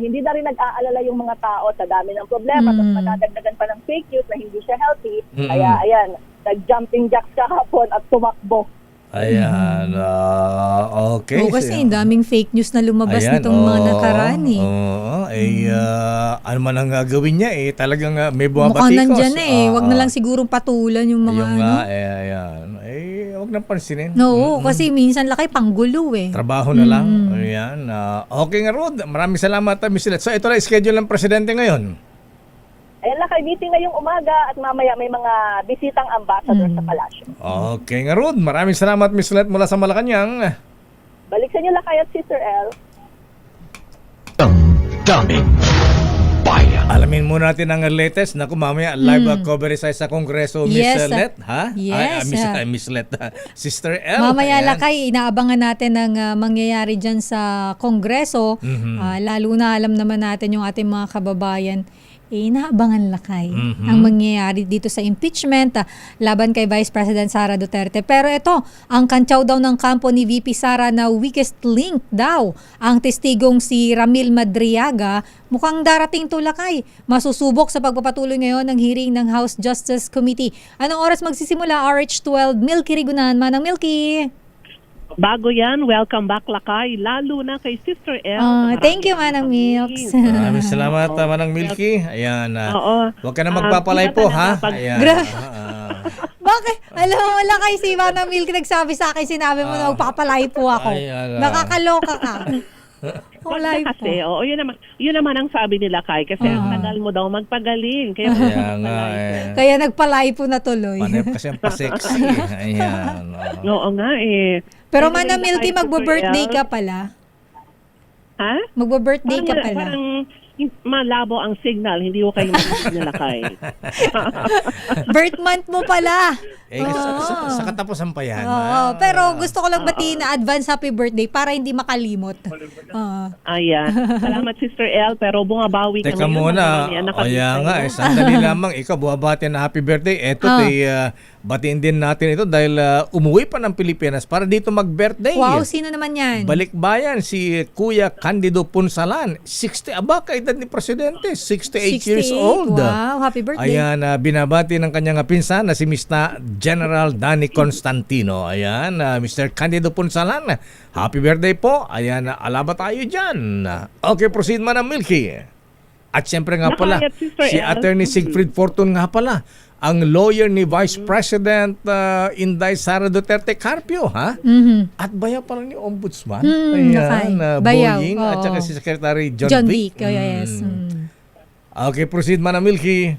hindi na rin nag-aalala yung mga tao sa dami ng problema. Tapos madadagdagan pa ng fake news na hindi siya healthy. Kaya ayan, nag-jumping jacks kahapon at tumakbo. Ayan, okay. Oo, kasi ang daming fake news na lumabas nitong mga nakaraan ano man ang gawin niya talagang may bumabatikos. Mukhang nandyan wag na lang sigurong patulan yung mga wag nang pansinin. No, kasi minsan Lakay panggulo Trabaho na lang. Ayan. Okay nga, Rod. Maraming salamat, Miss Let. So ito na schedule ng presidente ngayon. Ayan, Lakay, meeting ngayong umaga at mamaya may mga bisitang ambassador sa palasyo. Okay nga, Rod. Maraming salamat, Miss Let, mula sa Malacanang. Balik sa inyo, Lakay at Sister El. Daming bayan. Alamin muna natin ang latest. Naku, mamaya live coverage sa Kongreso, Miss Let. Ha? Yes. Miss Let. Sister El. Mamaya, Lakay, inaabangan natin ang mangyayari dyan sa Kongreso. Lalo na alam naman natin yung ating mga kababayan inaabangan, Lakay ang mangyayari dito sa impeachment laban kay Vice President Sara Duterte. Pero ito, ang kantsaw daw ng kampo ni VP Sara na weakest link daw ang testigong si Ramil Madriaga. Mukhang darating to, Lakay. Masusubok sa pagpapatuloy ngayon ng hearing ng House Justice Committee. Anong oras magsisimula? RH12, Milky Rigunan. Manang Milky. Bago yan, welcome back, Lakay, lalo na kay Sister El. Thank you, Manang Milks. Maraming salamat, Manang Milky. Ayan. Huwag ka na magpapalay po, ha? Ayan. Bakit? Alam mo, Lakay, si Manang Milky nagsabi sa akin, sinabi mo na magpapalay po ako. Nakakaloka ka. Kasi, yun naman ang sabi nila, Kay, kasi ang tagal mo daw magpagaling. Kaya nagpalay po na tuloy. Panep kasi ang pa-sexy. Ayan. Oo nga Pero Manang Milky, magbo-birthday ka pala. Ha? Magbo-birthday ka pala. Parang malabo ang signal, hindi ko kayo Lakay. Birth month mo pala. Sa katapusan pa yan. Pero gusto ko lang batiin na advance happy birthday para hindi makalimot. Ayan. Salamat, Sister El, pero bumabawi ka Teka muna. Ayan nga, sandali lamang. Ikaw, buwabati na happy birthday. Eto, batiin din natin ito dahil umuwi pa ng Pilipinas para dito mag-birthday. Wow, sino naman yan? Balikbayan, si Kuya Candido Punsalan. 60, ka edad ni Presidente. 68 years old. Wow, happy birthday. Ayan, binabati ng kanyang pinsan na si Mr. General Danny Constantino. Ayan, Mr. Candido Punsalan. Happy birthday po. Ayan, alaba tayo dyan. Okay, proceed, Manang Milky. At siyempre nga pala, si Attorney Sigfrid Fortun nga pala, ang lawyer ni Vice President Inday Sara Duterte Carpio, ha? At bayaw pala ni Ombudsman. Ayan, Boying, at saka si Secretary John Vic. Yes. Okay, proceed, Manang Milky.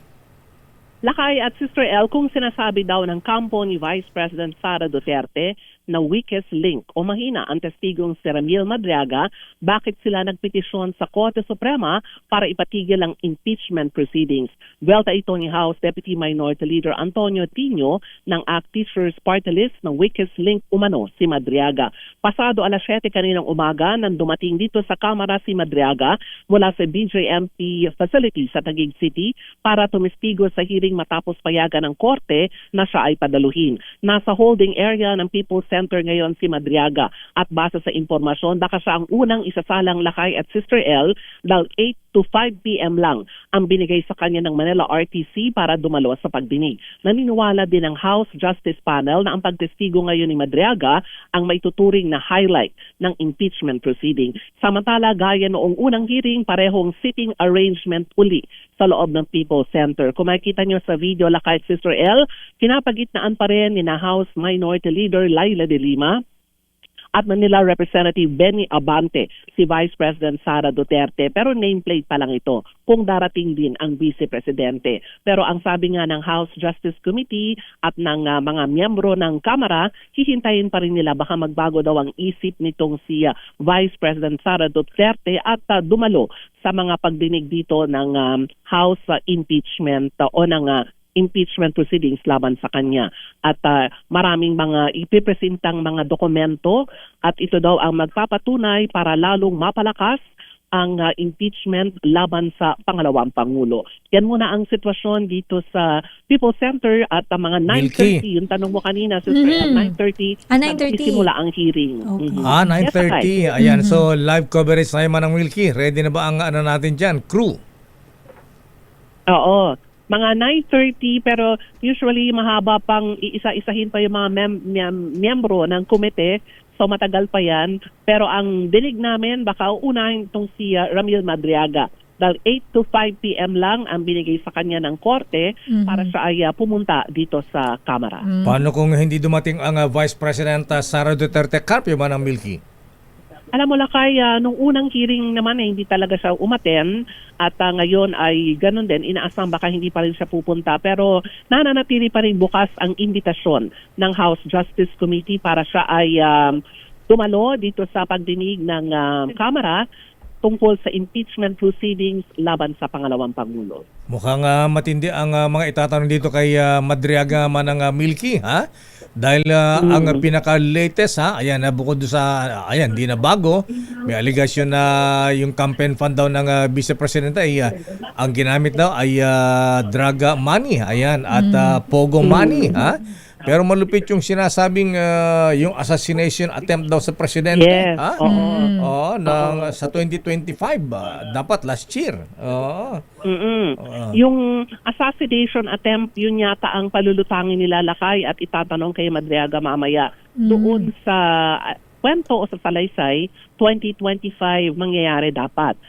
Lakay at Sister El, kung sinasabi daw ng kampo ni Vice President Sara Duterte na weakest link o mahina ang testigong si Ramil Madriaga, bakit sila nagpetisyon sa Korte Suprema para ipatigil ang impeachment proceedings. Welta ito ni House Deputy Minority Leader Antonio Tino ng ACT Teachers Party List na weakest link umano si Madriaga. Pasado alas 7 kaninang umaga nang dumating dito sa Kamara si Madriaga mula sa BJMP facility sa Taguig City para tumistigo sa hearing matapos payagan ng Korte na siya ay padaluhin. Nasa holding area ng People's Center ngayon si Madriaga at base sa impormasyon, baka siya ang unang isasalang lakay at Sister L dahil 8 to 5 p.m. lang ang binigay sa kanya ng Manila RTC para dumalo sa pagdinig. Naniniwala din ang House Justice Panel na ang pagtestigo ngayon ni Madriaga ang maituturing na highlight ng impeachment proceeding. Samantala, gaya noong unang hearing, parehong sitting arrangement uli sa loob ng People's Center. Kung makikita nyo sa video lakay Sister L, kinapagitnaan pa rin ni na House Minority Leader Laila de Lima at Manila Representative Benny Abante, si Vice President Sara Duterte. Pero nameplate pa lang ito kung darating din ang Vice Presidente. Pero ang sabi nga ng House Justice Committee at ng mga miyembro ng Kamara, hihintayin pa rin nila baka magbago daw ang isip nitong si Vice President Sara Duterte at dumalo sa mga pagdinig dito ng House impeachment o ng impeachment proceedings laban sa kanya. At maraming mga ipipresentang mga dokumento at ito daw ang magpapatunay para lalong mapalakas ang impeachment laban sa pangalawang Pangulo. Yan muna ang sitwasyon dito sa People's Center at mga 9:30. Yung tanong mo kanina, Sister, 9:30. 9:30. Simula ang hearing. Okay. 9:30. Ayan, so live coverage na yung Wilkie. Ready na ba ang ano natin dyan? Crew? Oo. Mga 9:30 pero usually mahaba pang iisa-isahin pa yung mga miyembro ng komite. So matagal pa yan. Pero ang dinig namin baka uunahin itong si Ramil Madriaga. Dahil 8 to 5 p.m. lang ang binigay sa kanya ng korte para siya ay pumunta dito sa Kamara. Paano kung hindi dumating ang Vice President Sara Duterte Carpio man ang Milky? Alam mo lakay, nung unang hearing naman hindi talaga siya umaten at ngayon ay ganun din, inaasang baka hindi pa rin siya pupunta pero nananatili pa rin bukas ang imbitasyon ng House Justice Committee para siya ay dumalo dito sa pagdinig ng Kamara tungkol sa impeachment proceedings laban sa pangalawang Pangulo. Mukhang matindi ang mga itatanong dito kay Madriaga man ng Milky, ha? Dahil ang pinaka-latest, ayan, bukod sa, ayan, di na bago, may allegation na yung campaign fund daw ng Vice President ay, ang ginamit daw ay drug money, ayan, at pogo money, ha? Pero malupit yung sinasabing yung assassination attempt daw sa presidente. Yes. Ha? Sa 2025, dapat last year. Yung assassination attempt, yun yata ang palulutangin nila lakay at itatanong kay Madriaga mamaya. Doon sa kwento o sa salaysay, 2025 mangyayari dapat.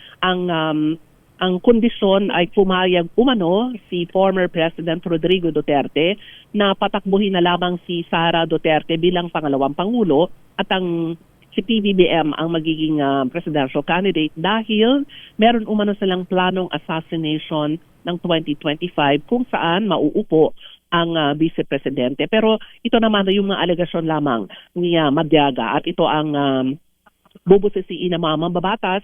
Ang kondisyon ay pumayag umano si former President Rodrigo Duterte na patakbuhin na lamang si Sara Duterte bilang pangalawang Pangulo at si PBBM ang magiging presidential candidate dahil meron umano silang planong assassination ng 2025 kung saan mauupo ang Vice Presidente. Pero ito naman yung mga alegasyon lamang ni Madriaga at ito ang bubusisiin ng mga mambabatas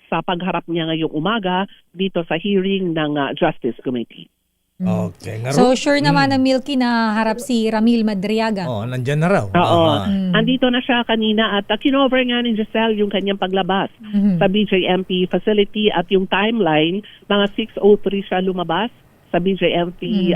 sa pagharap niya ngayong umaga dito sa hearing ng Justice Committee. Okay. So sure naman na Milky na harap si Ramil Madriaga. Nandyan na raw. Oo. Andito na siya kanina at kinover nga ni Giselle yung kanyang paglabas sa BJMP facility at yung timeline, mga 6:03 siya lumabas sa BJMP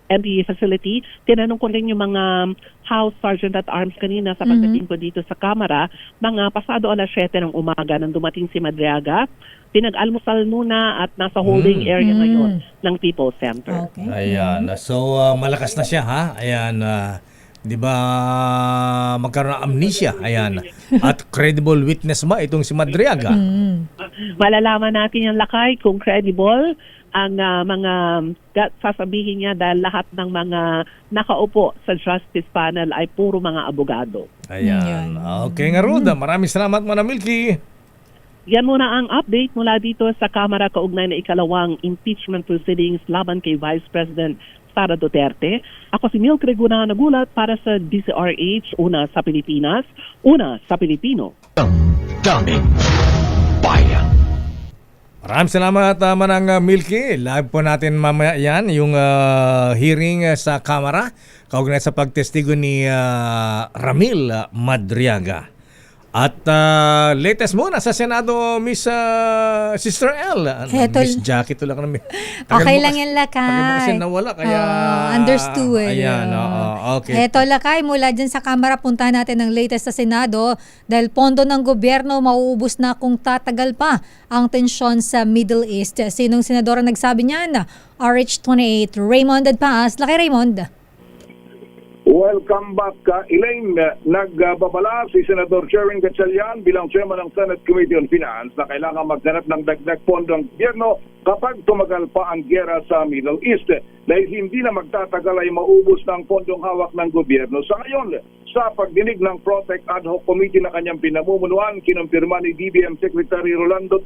MPA facility. Tinanong ko rin yung mga House Sergeant at Arms kanina sa pagdating ko dito sa Kamara, mga pasado alas 7 ng umaga nang dumating si Madriaga. Pinag-almusal muna at nasa holding area ngayon ng People's Center. Okay. Ayan. So, malakas na siya, ha? Ayan. Di ba magkaroon ng amnesia? Ayan. At credible witness ba itong si Madriaga? Malalaman natin yung lakay kung credible ang mga sasabihin niya dahil lahat ng mga nakaupo sa Justice Panel ay puro mga abogado. Ayan. Okay nga, Ruda. Maraming salamat, Mana Milky. Yan muna ang update mula dito sa Kamara kaugnay na ikalawang impeachment proceedings laban kay Vice President Sara Duterte. Ako si Milk Reguna nagulat para sa DZRH, una sa Pilipinas, una sa Pilipino. Daming bayan. Maraming salamat Manang Milky. Live po natin mamaya yan, yung hearing sa Kamara kaugnay sa pagtestigo ni Ramil Madriaga. At latest muna sa Senado, Miss Sister L. Miss Jackie to lang kami. Okay lang yan, Lakay. Kasi nawala, kaya... understood. Ayan, okay. Eto, Lakay, mula dyan sa Kamara, punta natin ang latest sa Senado dahil pondo ng gobyerno mauubos na kung tatagal pa ang tensyon sa Middle East. Sinong senador ang nagsabi niyan? RH28, Raymond Adpaas. Lakay, Raymond. Welcome back, Elaine. Nagbabala si Senador Sherwin Gatchalian bilang chairman ng Senate Committee on Finance na kailangan magganap ng dagdag pondo ang gobyerno kapag tumagal pa ang giyera sa Middle East. Dahil hindi na magtatagal ay maubos ng pondong hawak ng gobyerno. Sa ngayon, sa pagdinig ng Protect Ad Hoc Committee na kanyang pinamumunuan, kinumpirma ni DBM Secretary Rolando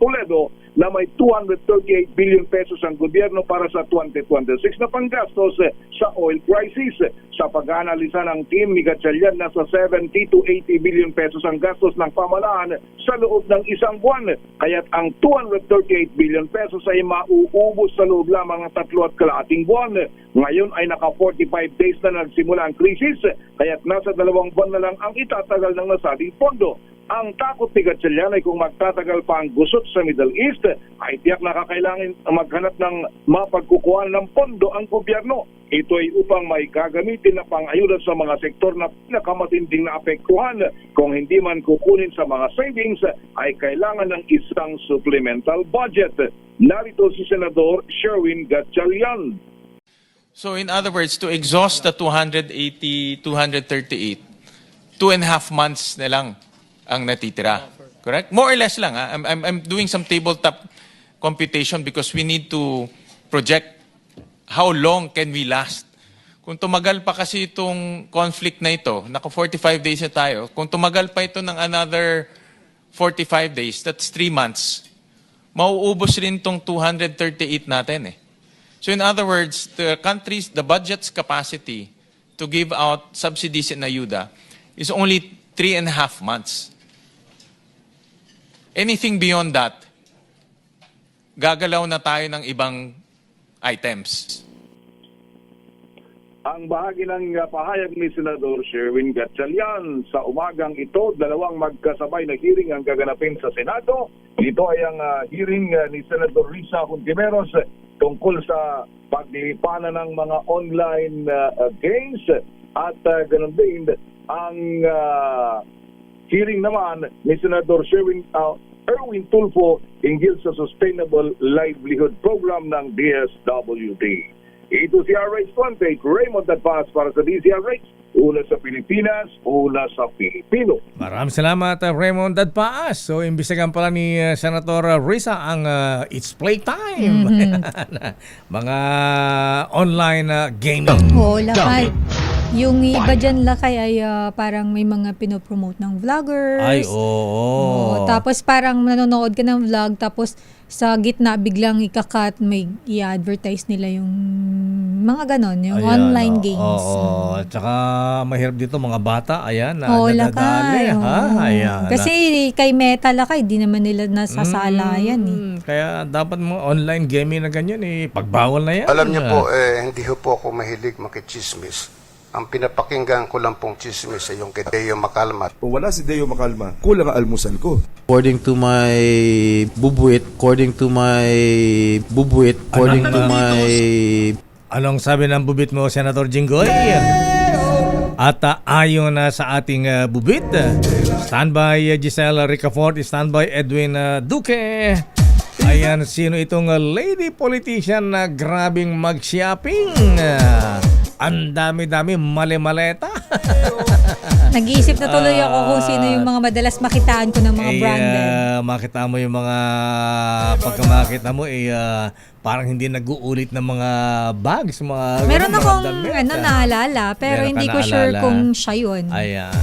Toledo na may 238 billion pesos ang gobyerno para sa 2026 na panggastos sa oil crisis. Sa pag-aanalisa ng team ni Gatchalian, nasa 70 to 80 billion pesos ang gastos ng pamahalaan sa loob ng isang buwan. Kaya't ang 238 billion pesos ay mauubos sa loob lamang ng 3.5 buwan. Ngayon ay naka 45 days na nagsimula ang krisis, kaya't nasa 2 buwan na lang ang itatagal ng nasabing pondo. Ang takot ni Gatchalian ay kung magtatagal pa ang gusot sa Middle East, ay tiyak na kakailangan maghanap ng mapagkukuhan ng pondo ang gobyerno. Ito ay upang may gagamitin na pang-ayuda sa mga sektor na pinakamatinding naapektuhan. Kung hindi man kukunin sa mga savings, ay kailangan ng isang supplemental budget. Narito si Senador Sherwin Gatchalian. So in other words, to exhaust the 238, 2.5 months na lang ang natitira. Correct? More or less lang. I'm doing some tabletop computation because we need to project how long can we last. Kung tumagal pa kasi itong conflict na ito, naka 45 days na tayo, kung tumagal pa ito ng another 45 days, that's 3 months, mauubos rin itong 238 natin eh. So in other words, the budget's capacity to give out subsidies and ayuda is only 3.5 months. Anything beyond that, gagalaw na tayo ng ibang items. Ang bahagi ng pahayag ni Senador Sherwin Gatchalian sa umagang ito, 2 magkasabay na hearing ang gaganapin sa Senado. Ito ay ang hearing ni Senador Risa Hontiveros tungkol sa paglilipanan ng mga online games at ganun din ang hearing naman ni Senador Erwin Tulfo hinggil sa Sustainable Livelihood Program ng DSWD. Ito si RH28, Raymond Adpaas para sa DZRH, una sa Pilipinas, una sa Pilipino. Maraming salamat Raymond Adpaas. So imbisagan pala ni Senator Risa ang It's Playtime. Mga online gaming. Lakay. Yung iba dyan, Lakay, ay parang may mga pinopromote ng vloggers. Ay, oo. Tapos parang nanonood ka ng vlog, tapos sa gitna biglang ikakat, may i-advertise nila yung mga ganon, yung online games. Oo. Tsaka mahirap dito mga bata, ayan, Lakay. Ayan. Kasi kay Meta, Lakay, di naman nila nasasala yan eh. Kaya dapat mga online gaming na ganyan pagbawal na yan. Alam niyo po, hindi po ako mahilig makichismis. Ang pinapakinggan ko lang pong chismis ay yung kay Deo Macalma. Kung wala si Deo Macalma, kulang ang almusal ko. According to my bubuit, Anong sabi ng bubit mo, Senator Jinggoy? At ayon sa ating bubit, standby Giselle Ricafort, standby Edwin Duque. Ayan, sino itong lady politician na grabing mag-shopping? Ang dami-dami mali-maleta. Nag-iisip na tuloy ako kung sino yung mga madalas makitaan ko ng mga branded. Makita mo yung mga pagkamakita mo parang hindi nag-uulit ng mga bags, mga meron akong naalala, pero hindi ko sure kung siya yun.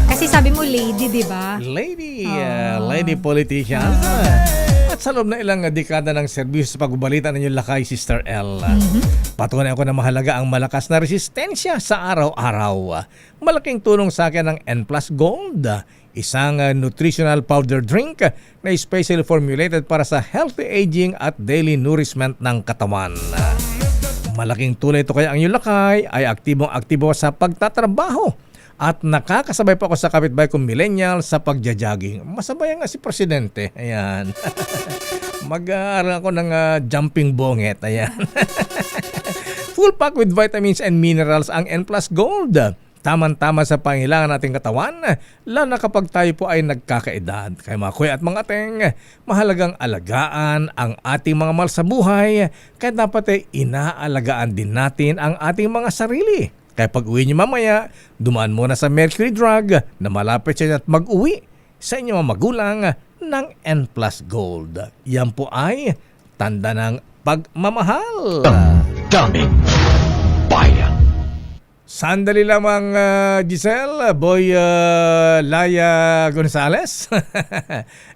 Kasi sabi mo lady, di ba? Lady politician. At At sa loob na ilang dekada ng serbisyo sa pagbabalita ng inyong lakay, Sister L, patunay ako na mahalaga ang malakas na resistensya sa araw-araw. Malaking tulong sa akin ang N Plus Gold, isang nutritional powder drink na specially formulated para sa healthy aging at daily nourishment ng katawan. Malaking tulay ito kaya ang inyong lakay ay aktibong-aktibo sa pagtatrabaho at nakakasabay pa ako sa kapitbahay kong millennial sa pagja-jogging. Masabay nga si Presidente. Ayan. Mag-aaral ako ng jumping bonget. Ayan. Full pack with vitamins and minerals ang N Plus Gold. Tama-tama sa pangailangan nating katawan, lalo na kapag tayo po ay nagkakaedad. Kaya mga kuya at mga ateng, mahalagang alagaan ang ating mga mahal sa buhay, kaya dapat ay inaalagaan din natin ang ating mga sarili. Kaya pag uwi niyo mamaya, dumaan muna sa Mercury Drug na malapit siya at mag-uwi sa inyong mga magulang ng N Plus Gold. Yan po ay tanda ng pagmamahal. Daming bayan. Sandali lamang, Giselle, Boy Laya Gonzales,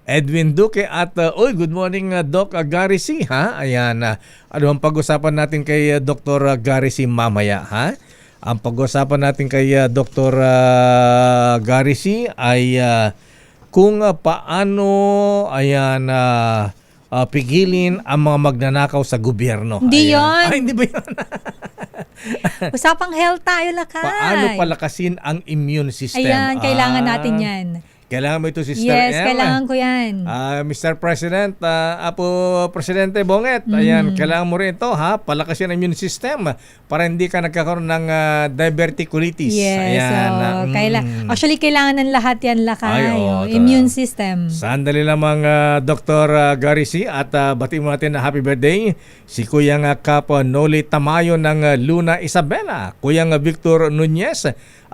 Edwin Duque at good morning Doc Gary C. Ha? Ayan, ano ang pag-usapan natin kay Dr. Gary C. mamaya, ha? Ang pag-usapan natin kay Dr. Gary C. ay kung paano pigilin ang mga magnanakaw sa gobyerno. Hindi yun. Ay, hindi ba yun? Usapang health tayo, lakay. Paano palakasin ang immune system? Ayan, kailangan natin yan. Kailangan mo ito, Sister Yes, M. kailangan ko yan. Mr. President, Presidente Bonget, ayan, kailangan mo rin ito, ha? Palakasin ang immune system para hindi ka nagkakaroon ng diverticulitis. Yes, ayan, actually, kailangan ng lahat yan, lakay. Ay, immune system. Sandali lamang, Dr. Gary C. At batiin mo natin na happy birthday si Kuyang Kap Noli Tamayo ng Luna Isabela, Kuyang Victor Nunez,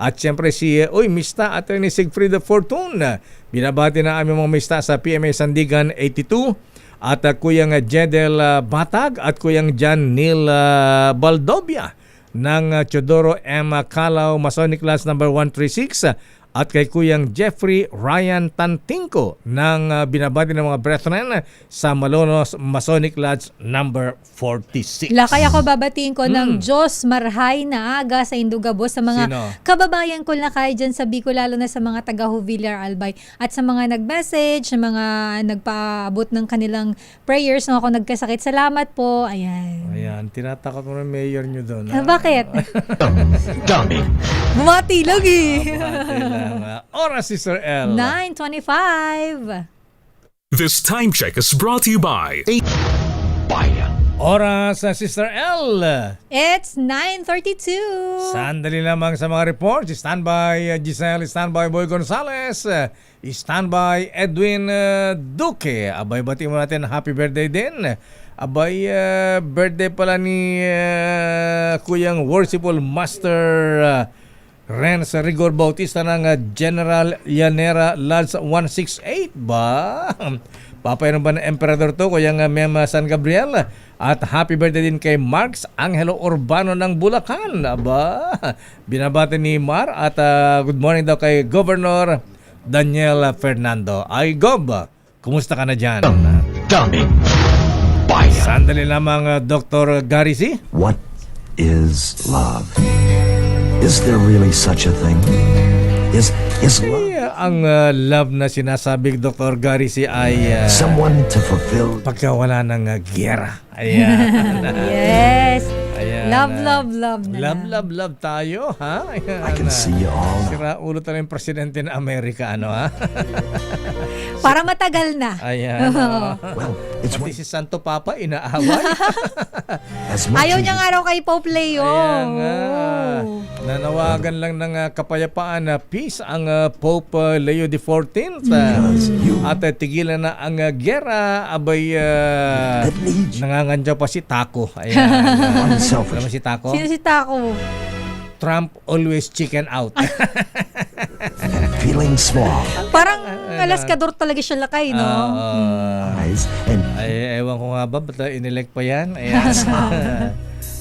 at siyempre si Mista Atty. Sigfrid Fortune. Binabati na aming mga mista sa PMA Sandigan 82 at Kuyang Jedel Batag at Kuyang John Neil Baldovia ng Chodoro M. Calao Masonic Class number 136 at kay Kuyang Jeffrey Ryan Tantingko ng binabati ng mga brethren sa Malolos Masonic Lodge number 46. Lakay ako babatiin ko ng Diyos marhay na aga sa Indugabo sa mga kababayan ko lakay dyan sa Bicol, lalo na sa mga taga Huvillar Albay at sa mga nag-message, sa mga nagpaabot ng kanilang prayers nung ako nagkasakit. Salamat po. Ayan. Ayan, tinatakot mo ng mayor nyo doon. Bakit? Dami. Bumati lagi. Oras, Sister L. 9:25. This time check is brought to you by Bayan. Oras, Sister L. It's 9:32. Sandali lamang sa mga reports. Standby Giselle, standby Boy Gonzales, standby Edwin Duque. Abay, bati mo natin happy birthday din. Abay, birthday pala ni Kuyang Worshipful Master Renz Rigor Bautista ng General Llanera Lodge 168 ba? Papayron ba ng Emperador to, Kuyang Mem San Gabriel? At happy birthday din kay Marks Angelo Urbano ng Bulacan. Aba, binabati ni Mar at good morning daw kay Governor Daniel Fernando. Ay, Gob, kumusta ka na dyan? Daming bayan. Sandali lamang, Dr. Gary C. What is love? Is there really such a thing? Is love? Ang love na sinasabi Dr. Gary C. ay someone to fulfill pagkawala ng giyera. Ayan. Yes. Ayan. Love na. Love tayo, ha? Ayan. I can see you all. Sira ulo talaga yung presidente ng Amerika, ano, ha? Para matagal na. Ayan. Well, it's pati si Santo Papa inaaway. Ayaw niya nga raw kay Pope Leo. Ayan nga. Nanawagan lang ng kapayapaan na peace ang Pope Leo XIV. At tigilan na ang gera. Abay, nangangandyaw pa si Taco. Ayan. Alam mo si Taco? Sino si Taco? Trump always chicken out. Feeling small. Parang alaskador talaga siya lakay, no? Ay, ewan ko nga ba, ba't inelect pa yan? Ayan.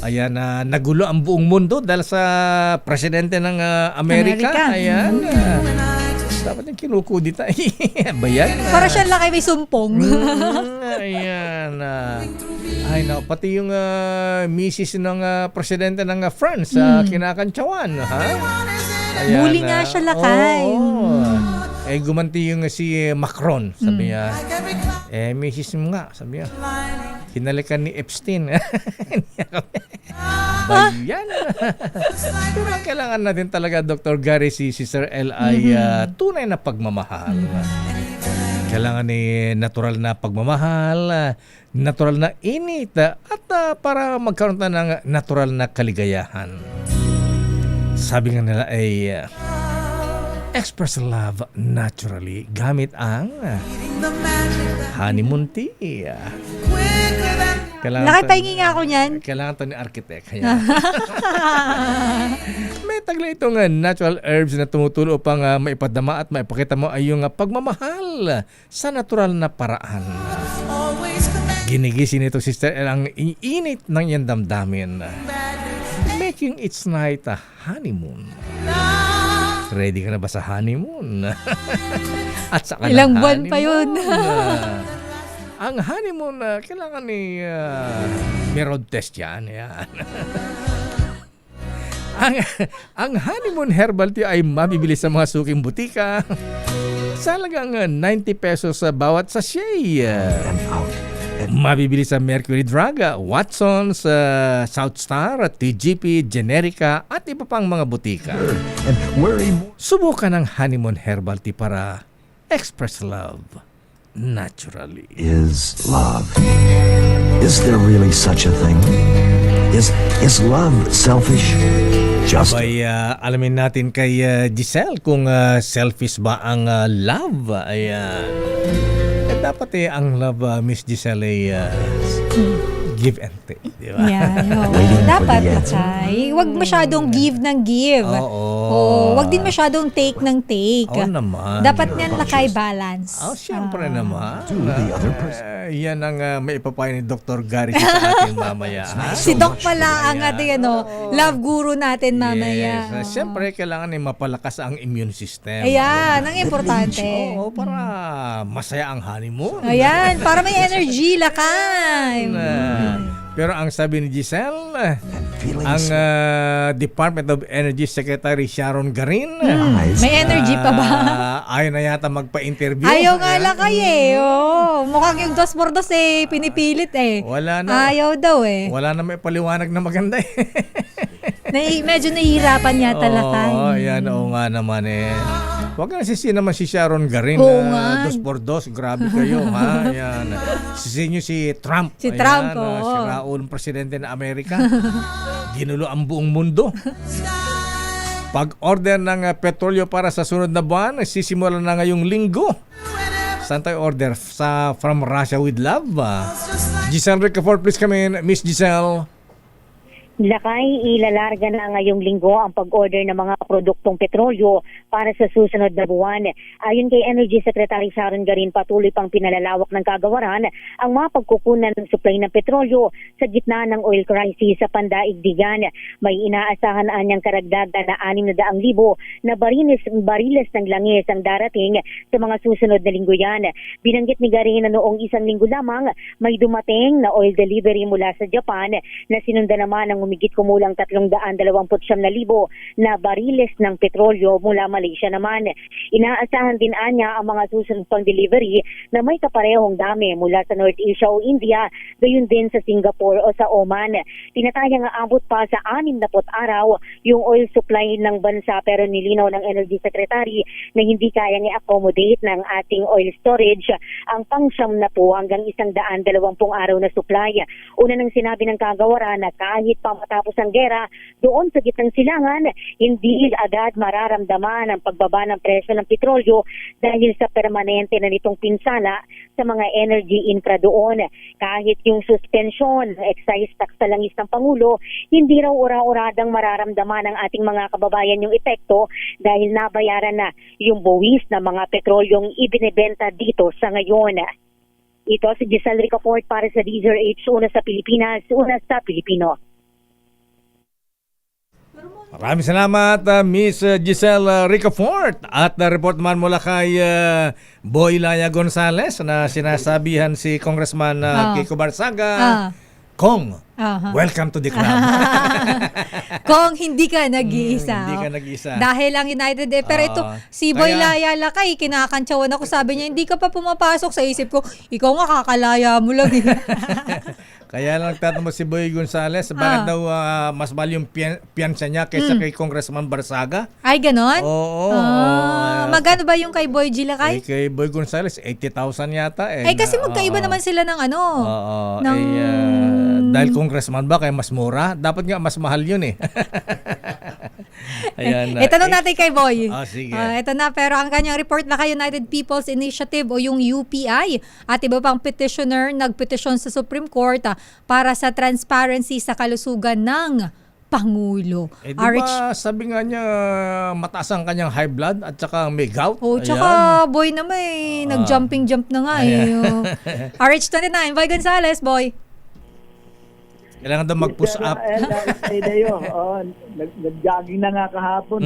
Ayan, nagulo ang buong mundo dahil sa presidente ng Amerika. Ayan. Dapat yung kinukudita. Ba yan? Para siya laki may sumpong. Ayan. Ay, no, pati yung misis ng presidente ng France, kinakantsawan. Ha? Ayan, Muli nga siya lakay. Gumanti yung si Macron, sabi niya. Misis mo nga, sabi niya. Hinalikan ni Epstein. Bayan. Pero ang kailangan natin talaga, Dr. Gary, si Sir L ay tunay na pagmamahal. Kailangan ni natural na pagmamahal, natural na init, at para magkaroon tayo ng natural na kaligayahan. Sabi nga nila ay express love naturally gamit ang honeymoon tea. Nakapahingi nga ako niyan. Kailangan to ni architect. May tagla itong natural herbs na tumutulong upang maipadama at maipakita mo ay yung pagmamahal sa natural na paraan. Ginigising nito, Sister L, ang init ng iyong damdamin. Making its night a honeymoon. Ready ka na ba sa honeymoon? At sa ilang buwan pa yun. Ang honeymoon, kailangan ni meron test yan. ang honeymoon herbal tea ay mabibili sa mga suking butika sa halagang 90 pesos sa bawat sachet. Mabibili sa Mercury Drug, Watson's, South Star, TGP, Generica at iba pang mga butika. Subukan ang honeymoon herbal tea para express love naturally. Is love. Is there really such a thing? Is love selfish? Just Abay, alamin natin kay Giselle kung selfish ba ang love. Ayan. Dapat ang love, Miss Giselle, ay give and take, di ba? Dapat lakay. Huwag masyadong give ng give. Huwag din masyadong take ng take. Naman. Dapat yan lakay balance. Siyempre naman. Yan ang maipapayo ni Dr. Gary sa atin mamaya. Si Doc pala ang ating love guru natin mamaya. Yes. Siyempre, kailangan mapalakas ang immune system. Ayan, ang importante. Para masaya ang honeymoon. Ayan, para may energy lakay. Pero ang sabi ni Giselle, ang Department of Energy Secretary Sharon Garin, may energy pa ba? Ayaw na yata magpa-interview. Ayaw nga lang mukhang yung 2x2 pinipilit Wala na. Ayaw daw Wala na may paliwanag na maganda Medyo nahihirapan yata lakay. Oo nga naman Huwag na sisi naman si Sharon Garin. 2x2, grabe kayo ha. Yan. Sisi nyo si Trump. Si Trump, si Raul, presidente ng Amerika. Ginulo ang buong mundo. Pag-order ng petrolyo para sa sunod na buwan, sisimula na ngayong linggo. Saan tayo order? From Russia with love. Giselle Ricafort, please come in. Miss Giselle. Lakay, ilalarga na ngayong linggo ang pag-order ng mga produktong petrolyo para sa susunod na buwan. Ayon kay Energy Secretary Sharon Garin, patuloy pang pinalalawak ng kagawaran ang mga pagkukunan ng supply ng petrolyo sa gitna ng oil crisis sa pandaigdigan. May inaasahan anyang karagdagan na 600,000 na bariles ng langis ang darating sa mga susunod na linggo yan. Binanggit ni Garin na noong isang linggo lamang may dumating na oil delivery mula sa Japan na sinunda naman ng humigit kumulang 329,000 na bariles ng petrolyo mula Malaysia naman. Inaasahan din anya ang mga susunod pang delivery na may kaparehong dami mula sa North Asia o India, gayon din sa Singapore o sa Oman. Tinatayang aabot pa sa 60 araw yung oil supply ng bansa, pero nilinaw ng Energy Secretary na hindi kayang i-accommodate ng ating oil storage ang pang-10 hanggang 120 araw na supply. Una nang sinabi ng kagawaran na kahit pa matapos ang gera doon sa gitnang silangan, hindi agad mararamdaman ang pagbaba ng presyo ng petrolyo dahil sa permanente na nitong pinsala sa mga energy infra doon. Kahit yung suspension, excise tax sa langis ng Pangulo, hindi raw ura-uradang mararamdaman ng ating mga kababayan yung epekto dahil nabayaran na yung buwis ng mga petrolyong ibinebenta dito sa ngayon. Ito si Giselle Ricafort para sa DZRH, una sa Pilipinas, una sa Pilipino. Maraming salamat, Miss Giselle Ricafort. At report man mula kay Boy Laya Gonzales na sinasabihan si Congressman Kiko Barsaga, Kong, welcome to the club. Kung hindi ka nag-iisa. Hindi ka nag-iisa. Dahil ang United pero ito, si Boy Laya Lakay, kinakantsawan ako, sabi niya, hindi ka pa pumapasok sa isip ko, ikaw nga kakalaya mo lang. Kaya lang nagtatanong si Boy Gonzales, bakit daw mas mahal yung piyansa niya kaysa kay Congressman Barsaga? Ay, ganon? Oo. Magkano ba yung kay Boy G. Lakay? Kay Boy Gonzales, 80,000 yata. Kasi magkaiba naman sila ng ano. Dahil congressman ba, kaya mas mura? Dapat nga mas mahal yun eh. Ayan, Itanong natin kay Boy. Sige. Ito na, pero ang kanyang report na kay United People's Initiative o yung UPI at iba pang petitioner nagpetisyon sa Supreme Court para sa transparency sa kalusugan ng Pangulo. Diba sabi nga niya mataas ang kanyang high blood at saka may gout? Tsaka Boy naman nag-jumping jump na nga RH29, Boy Gonzales, Boy. Kailangan daw mag-push up. Nag-jogging na nga kahapon.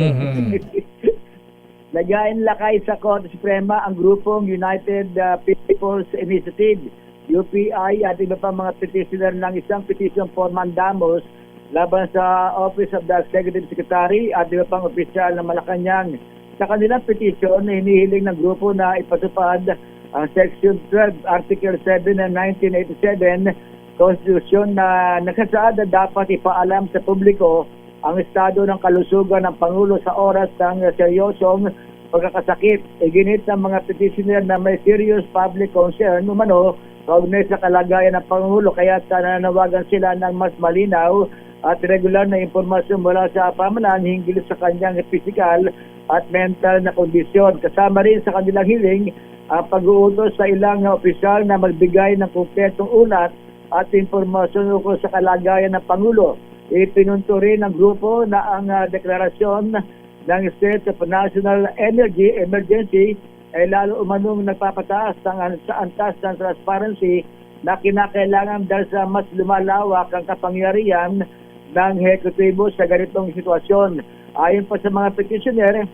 Lagayin lakay sa Korte Suprema ang grupong United People's Initiative, UPI, at iba pa mga petitioner ng isang petition for mandamus laban sa Office of the Executive Secretary at iba pang opisyal ng Malacanang. Sa kanilang petition, hinihiling ng grupo na ipatupad ang Section 12, Article 7 ng 1987 Constitution na nagsasaad na dapat ipaalam sa publiko ang estado ng kalusugan ng Pangulo sa oras ng seryosong pagkakasakit. Iginit ng mga petitioner na may serious public concern umano kaugnay sa kalagayan ng Pangulo, kaya nananawagan sila ng mas malinaw at regular na impormasyon mula sa pamahalaan hinggil sa kanyang physical at mental na kondisyon. Kasama rin sa kanilang hiling ang pag-uutos sa ilang opisyal na magbigay ng kumpletong ulat at informasyon ukol sa kalagayan ng Pangulo. Ipinunto rin ng grupo na ang deklarasyon ng State of National Energy Emergency ay lalo umanong nagpapataas sa antas ng transparency na kinakailangan dahil sa mas lumalawak ang kapangyarihan ng Hekutibo sa ganitong sitwasyon. Ayon pa sa mga petitioner,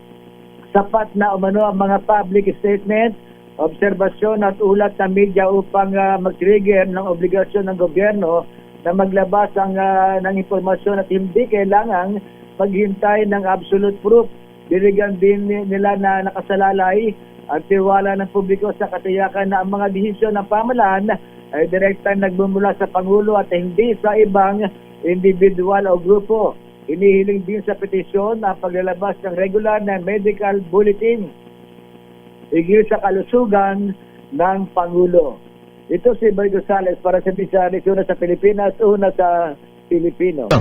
sapat na umano ang mga public statement, obserbasyon at ulat ng media upang mag-trigger ng obligasyon ng gobyerno na maglabas ng impormasyon at hindi kailangang maghintay ng absolute proof. Diligan din nila na nakasalalay at tiwala ng publiko sa katiyakan na ang mga desisyon ng pamahalaan ay direktang nagmumula sa Pangulo at hindi sa ibang individual o grupo. Inihiling din sa petisyon ang paglalabas ng regular na medical bulletin higil sa kalusugan ng Pangulo. Ito si Boy Gonzales para sa Bisari, una sa Pilipinas, una sa Pilipino.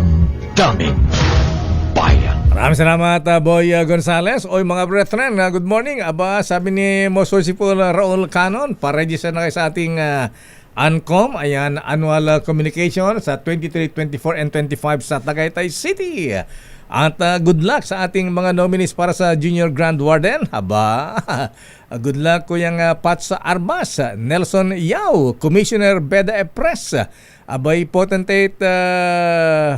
Maraming salamat, Boy Gonzales. Oy mga brethren, good morning. Aba, sabi ni Mososipol Raul Canon, pa-register na kayo sa ating ANCOM, ayan, annual communication sa 23, 24, and 25 sa Tagaytay City. At good luck sa ating mga nominees para sa Junior Grand Warden. Haba, good luck Kuyang Pats Arbas, Nelson Yao, Commissioner Beda Epres, abay Potentate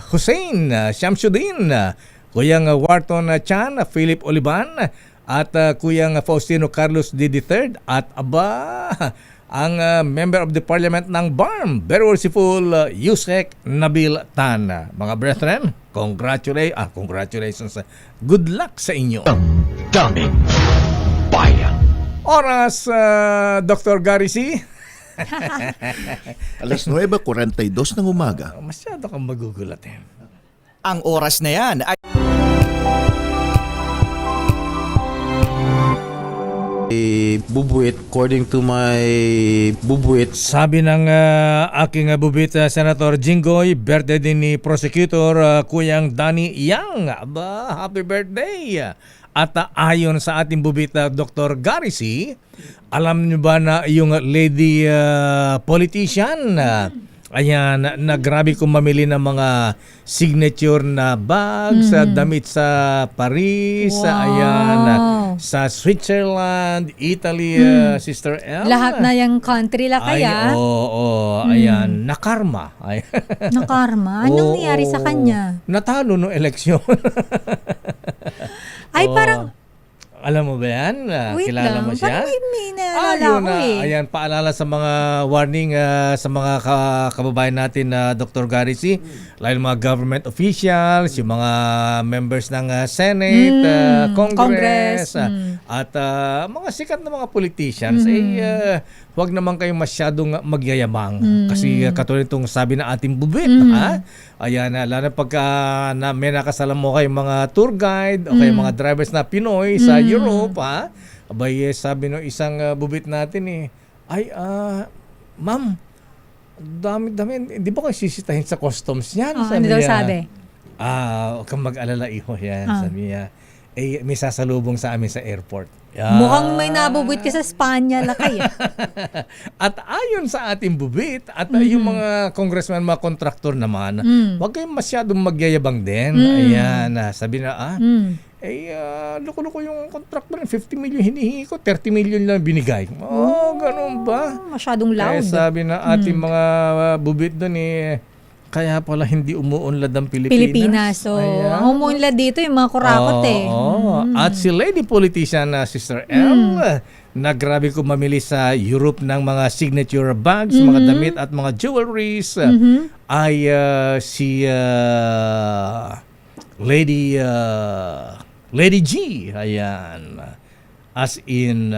Hussein Shamsuddin, Kuyang Wharton Chan, Philip Olivan, at Kuyang Faustino Carlos III, at ang member of the parliament ng BARM, Very Worshipful Yusek Nabil Tan. Mga brethren, congratulations. Good luck sa inyo. Daming bayan. Oras, Dr. Gary C. Alas 9:42 ng umaga. Masyado kang magugulat eh. Ang oras na yan ay bubuit according to my bubuit. Sabi ng aking bubuit, Senator Jinggoy, birthday din ni Prosecutor Kuyang Danny Yang. Aba, happy birthday! At ayon sa ating bubuit, Dr. Gary C, alam niyo ba na yung lady politician Ayan, na grabe kong mamili ng mga signature na bags, damit sa Paris, ayan, sa Switzerland, Italy, Sister El. Lahat na yung country la kaya. Ayan, nakarma. Nakarma? Anong nangyari sa kanya? Natalo no eleksyon. Ay, parang... Alam mo ba yan? Wait Kilala lang. mo siya? Parang may naalala ko Ayan, paalala sa mga warning sa mga kababayan natin na Dr. Gary C. Lalo mga government officials, yung mga members ng Senate, Congress, at mga sikat na mga politicians, huwag naman kayong masyadong magyayamang. Kasi katulad itong sabi ng ating bubit, ayan, lalo pagka may nakasalam mo kayong mga tour guide o kayong mga drivers na Pinoy sa Europe, abay, sabi ng isang bubit natin ma'am, dami, di ba kayo sisitahin sa customs yan? Ano daw sabi? Huwag kang mag-alala, iho yan. Sabi niya, may sasalubong sa amin sa airport. Mukhang may nabubit ka sa Spanya, lakay. At ayon sa ating bubit at yung mga congressman, mga kontraktor naman, huwag kayong masyadong magyayabang din. Ayan, sabi na, loko-loko yung contractor, 50 million hinihingi ko, 30 million lang binigay. Ganun ba? Masyadong loud. Kaya sabi na ating mga bubit doon kaya pala hindi umuunlad ang Pilipinas. So, ang umuunlad dito yung mga kurakot At si lady politician na Sister El, na grabe ko mamili sa Europe ng mga signature bags, mga damit at mga jewelries, ay si Lady G. Ayan. As in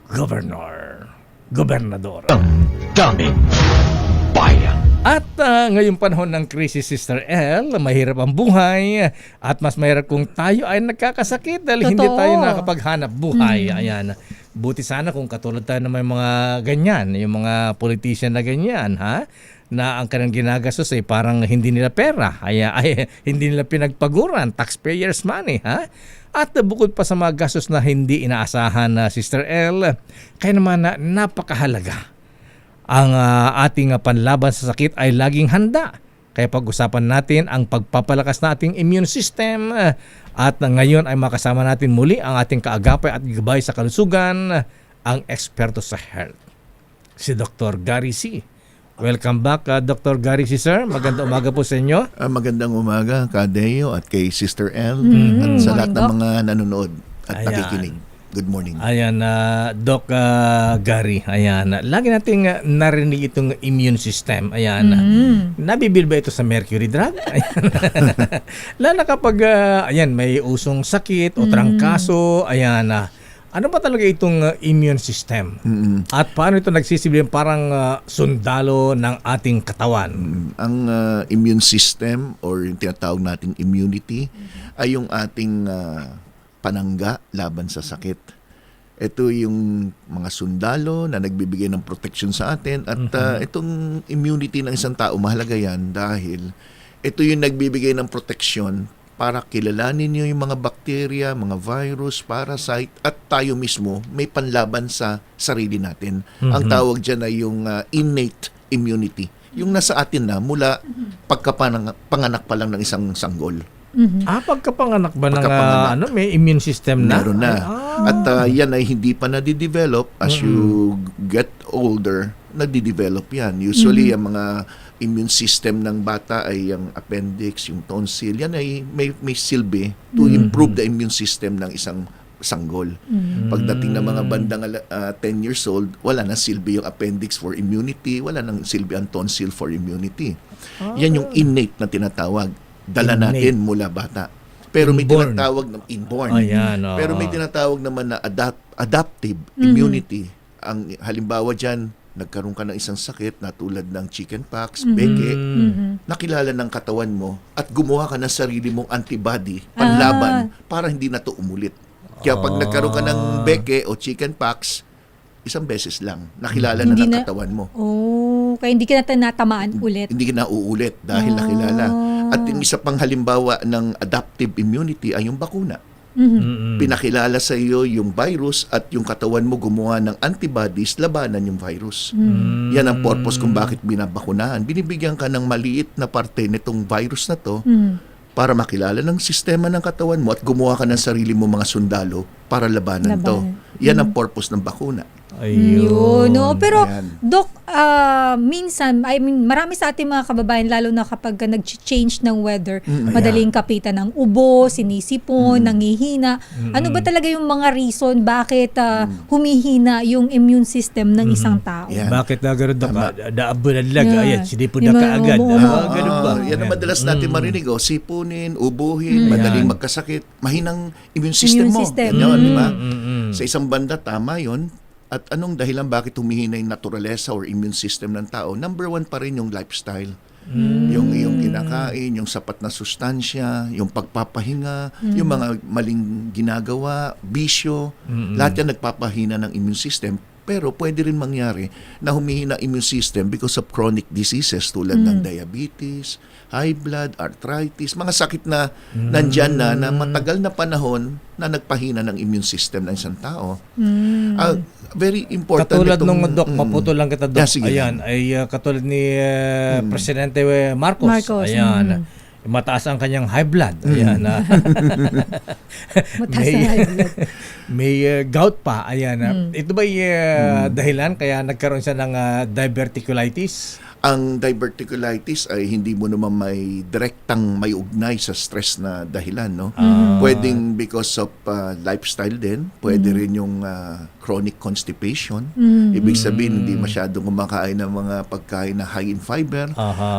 gobernador. Daming bayan. At ngayong panahon ng krisis, Sister El, mahirap ang buhay at mas mahirap kung tayo ay nagkakasakit dahil hindi tayo nakakapaghanap buhay. Ayan. Buti sana kung katulad tayo na may mga ganyan, yung mga politician na ganyan, na ang kanilang ginagastos ay parang hindi nila pera, ay hindi nila pinagpaguran, taxpayers money, At bukod pa sa mga gastos na hindi inaasahan, Sister El, kaya naman napakahalaga. Ang ating panlaban sa sakit ay laging handa. Kaya pag-usapan natin ang pagpapalakas ng ating immune system. At ngayon ay makasama natin muli ang ating kaagapay at gabay sa kalusugan, ang eksperto sa health, si Dr. Gary C. Welcome back, Dr. Gary C. Sir. Magandang umaga po sa inyo. Magandang umaga, Kadeo, at kay Sister El, at sa lahat ng mga nanonood at nakikinig. Good morning. Ayan, Doc Gary. Ayan, lagi nating narinig itong immune system. Ayan, nabibil ba ito sa mercury drug? Ayan. Lalo kapag may usong sakit o trangkaso, ayan, ano ba talaga itong immune system? At paano ito nagsisibilin parang sundalo ng ating katawan? Ang immune system or yung tinatawag nating immunity ay yung ating panangga laban sa sakit. Ito yung mga sundalo na nagbibigay ng protection sa atin at itong immunity ng isang tao, mahalaga yan dahil ito yung nagbibigay ng protection para kilalanin nyo yung mga bakterya, mga virus, parasite at tayo mismo may panlaban sa sarili natin. Ang tawag dyan ay yung innate immunity. Yung nasa atin na mula pagkapanganak pa lang ng isang sanggol. Pagkapanganak ba ng may immune system na? Meron na. At yan ay hindi pa nadidevelop. As you get older, nadidevelop yan. Usually, ang mga immune system ng bata ay yung appendix, yung tonsil. Yan ay may silbi to improve the immune system ng isang sanggol. Pagdating ng mga bandang 10 years old, wala na silbi yung appendix for immunity, wala nang silbi ang tonsil for immunity. Yan yung innate na tinatawag. Dala natin mula bata. Pero may tinatawag na inborn. Pero may tinatawag naman na adaptive immunity. Ang halimbawa dyan, nagkaroon ka ng isang sakit na tulad ng chickenpox, beke, nakilala ng katawan mo at gumawa ka ng sarili mong antibody, panlaban, para hindi na to umulit. Kaya pag nagkaroon ka ng beke o chickenpox, isang beses lang, nakilala na ng katawan mo. Kaya hindi ka na natamaan ulit. Hindi ka na uulit dahil nakilala. At yung isa pang halimbawa ng adaptive immunity ay yung bakuna. Pinakilala sa iyo yung virus at yung katawan mo gumawa ng antibodies labanan yung virus. Yan ang purpose kung bakit binabakunahan. Binibigyan ka ng maliit na parte nitong virus na to para makilala ng sistema ng katawan mo at gumawa ka ng sarili mo mga sundalo para labanan to. Yan ang purpose ng bakuna. Yun, no? Pero, Ayan. Doc, minsan, marami sa ating mga kababayan, lalo na kapag nag-change ng weather, madaling kapitan ng ubo, sinisipon, nangihina. Ano ba talaga yung mga reason bakit humihina yung immune system ng isang tao? Bakit na gano'n, Doc? Daabunadlag, ayan, sinipon na kaagad. Ganun ba? Yan ang madalas natin marinig. Sipunin, ubuhin, madaling magkasakit, mahinang immune system mo. Yan, di ba? Sa isang banda, tama yun. At anong dahilan bakit humihina yung naturalesa or immune system ng tao? Number one pa rin yung lifestyle. Yung kinakain, yung sapat na sustansya, yung pagpapahinga, yung mga maling ginagawa, bisyo, lahat yan nagpapahina ng immune system. Pero pwede rin mangyari na humihina immune system because of chronic diseases tulad ng diabetes, high blood, arthritis, mga sakit na nandyan na matagal na panahon na nagpahina ng immune system ng isang tao. Very important. Katulad nung Doc, maputol lang kita, Doc. Sige. Ayan, ay katulad ni Presidente Marcos. Ayan. Mataas ang kanyang high blood. Ayan. Mataas ang high blood. May gout pa. Ayan. Ito ba dahilan kaya nagkaroon siya ng diverticulitis? Ang diverticulitis ay hindi mo naman may direktang may ugnay sa stress na dahilan, no? Pwedeng because of lifestyle din, pwede rin yung chronic constipation. Ibig sabihin hindi masyadong kumakain ng mga pagkain na high in fiber.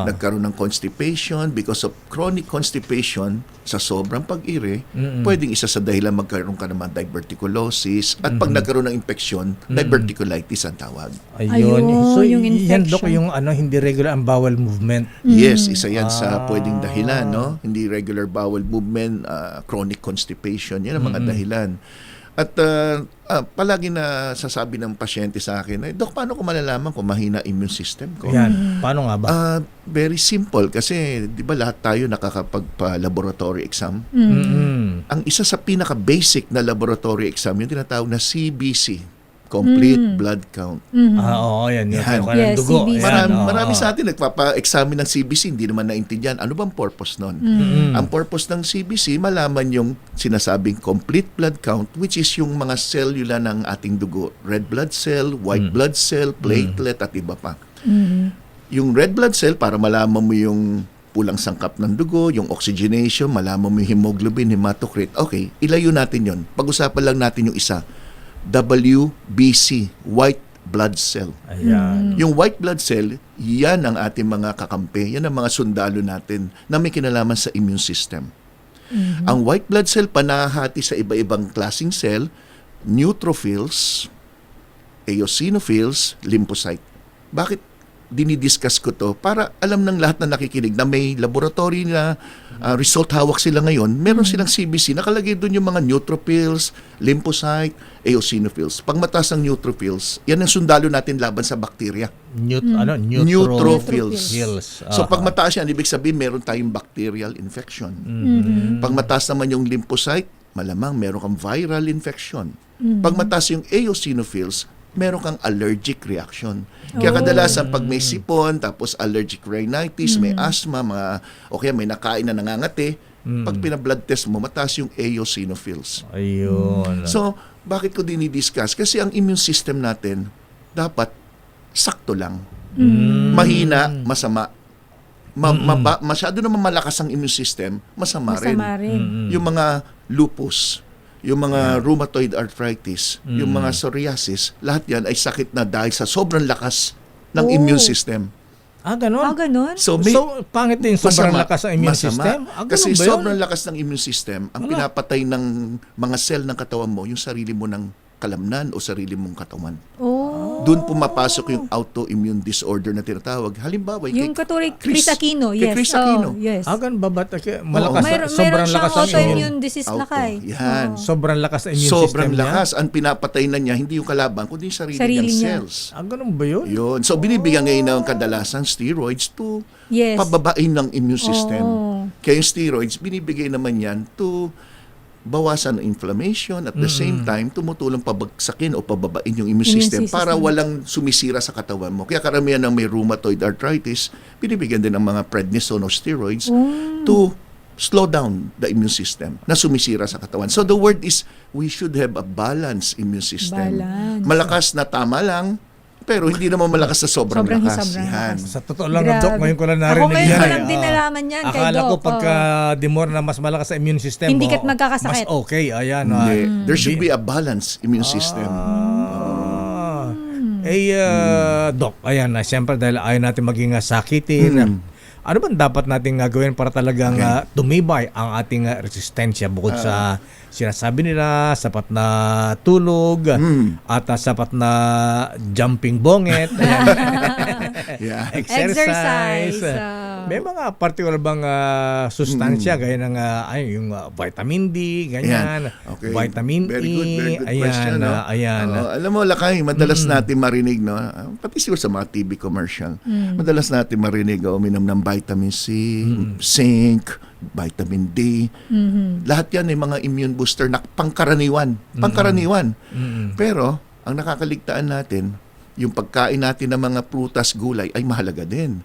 Nagkaroon ng constipation because of chronic constipation sa sobrang pag-iri. Pwedeng isa sa dahilan magkaroon ka naman diverticulosis at pag nagkaroon ng infection, diverticulitis ang tawag. Ayun. So yung yan, infection. Doc, yung hindi regular ang bowel movement. Yes, isa yan sa pwedeng dahilan, no? Hindi regular bowel movement, chronic constipation, yan ang mga dahilan. At palagi na sasabi ng pasyente sa akin, Dok, paano ko malalaman kung mahina immune system ko? Yan. Paano nga ba? Very simple kasi 'di ba lahat tayo nakakapagpa-laboratory exam. Ang isa sa pinaka-basic na laboratory exam yung tinatawag na CBC. Complete blood count. Oo, yan. Yung dugo. Marami sa atin nagpapa-examine ng CBC, hindi naman naintindihan. Ano bang purpose nun? Ang purpose ng CBC, malaman yung sinasabing complete blood count, which is yung mga cellula ng ating dugo. Red blood cell, white blood cell, platelet, at iba pa. Yung red blood cell, para malaman mo yung pulang sangkap ng dugo, yung oxygenation, malaman mo yung hemoglobin, hematocrit. Okay, ilayo natin yon. Pag-usapan lang natin yung isa. WBC, white blood cell. Ayan. Yung white blood cell, yan ang ating mga kakampi, yan ang mga sundalo natin na may kinalaman sa immune system. Ang white blood cell panahati sa iba-ibang klaseng cell, neutrophils, eosinophils, lymphocyte. Bakit dinidiscuss ko to? Para alam ng lahat na nakikinig na may laboratory na result hawak sila ngayon, meron silang CBC, nakalagay doon yung mga neutrophils, lymphocyte, eosinophils. Pag mataas ang neutrophils, yan ang sundalo natin laban sa bakterya. Neutrophils. So pag mataas yan, ibig sabihin meron tayong bacterial infection. Pag mataas naman yung lymphocyte, malamang meron kang viral infection. Pag mataas yung eosinophils, meron kang allergic reaction. Kaya kadalasan pag may sipon, tapos allergic rhinitis, may asthma, o kaya may nakain na nangangati, pag pinablood test mo, mataas yung eosinophils. Ayun. So, bakit ko dinidiscuss? Kasi ang immune system natin, dapat sakto lang. Mahina, masama. Masyado naman malakas ang immune system, masama rin. Yung mga lupus, yung mga rheumatoid arthritis, yung mga psoriasis, lahat yan ay sakit na dahil sa sobrang lakas ng immune system. Ganon? So pangit din sobrang lakas ng immune system? Kasi sobrang lakas ng immune system, ang pinapatay ng mga cell ng katawan mo, yung sarili mo ng kalamnan o sarili mong katawan. Doon pumapasok yung autoimmune disorder na tinatawag. Halimbawa, yung kay Chris Aquino. Kay Chris Aquino. Yes. Agan ba malakas? Sobrang lakas ang autoimmune disease na kay. Yan. Sobrang lakas ang immune sobrang system lakas. Ang pinapatay na niya, hindi yung kalaban, kundi yung sarili niyang cells. Ganun ba yun? Yun. So, binibigyan ngayon ng kadalasan steroids to pababain ng immune system. Kaya yung steroids, binibigay naman yan to bawasan ang inflammation at the same time tumutulong pabagsakin o pababain yung immune system para walang sumisira sa katawan mo. Kaya karamihan ng may rheumatoid arthritis, binibigyan din ng mga prednisone o steroids to slow down the immune system na sumisira sa katawan. So the word is we should have a balanced immune system. Malakas na tama lang, pero hindi naman malakas sa sobrang lakas. Yan. Sa totoo lang, Doc, ngayon ko lang narinig yan. Ako ngayon ko lang din nalaman yan kay Doc. Akala ko pagka dimor na mas malakas sa immune system hindi mo, ka't magkakasakit. mas okay. Ayan. There should be a balanced immune system. Doc, ayan na. Siyempre dahil ayaw natin maging sakitin. Ano bang dapat nating gawin para talagang tumibay ang ating resistensya bukod sa sinasabi nila, sapat na tulog at sapat na jumping bonget, exercise. May mga particular bang sustansya gaya ng yung vitamin D, ganyan, vitamin Very E, good question. Alam mo, Lakay, madalas natin marinig, no? Pati siguro sa mga TV commercial, madalas natin marinig, uminom ng vitamin C, zinc, vitamin D. Lahat yan ay mga immune booster na pangkaraniwan. Pero, ang nakakaligtaan natin, yung pagkain natin ng mga prutas, gulay ay mahalaga din.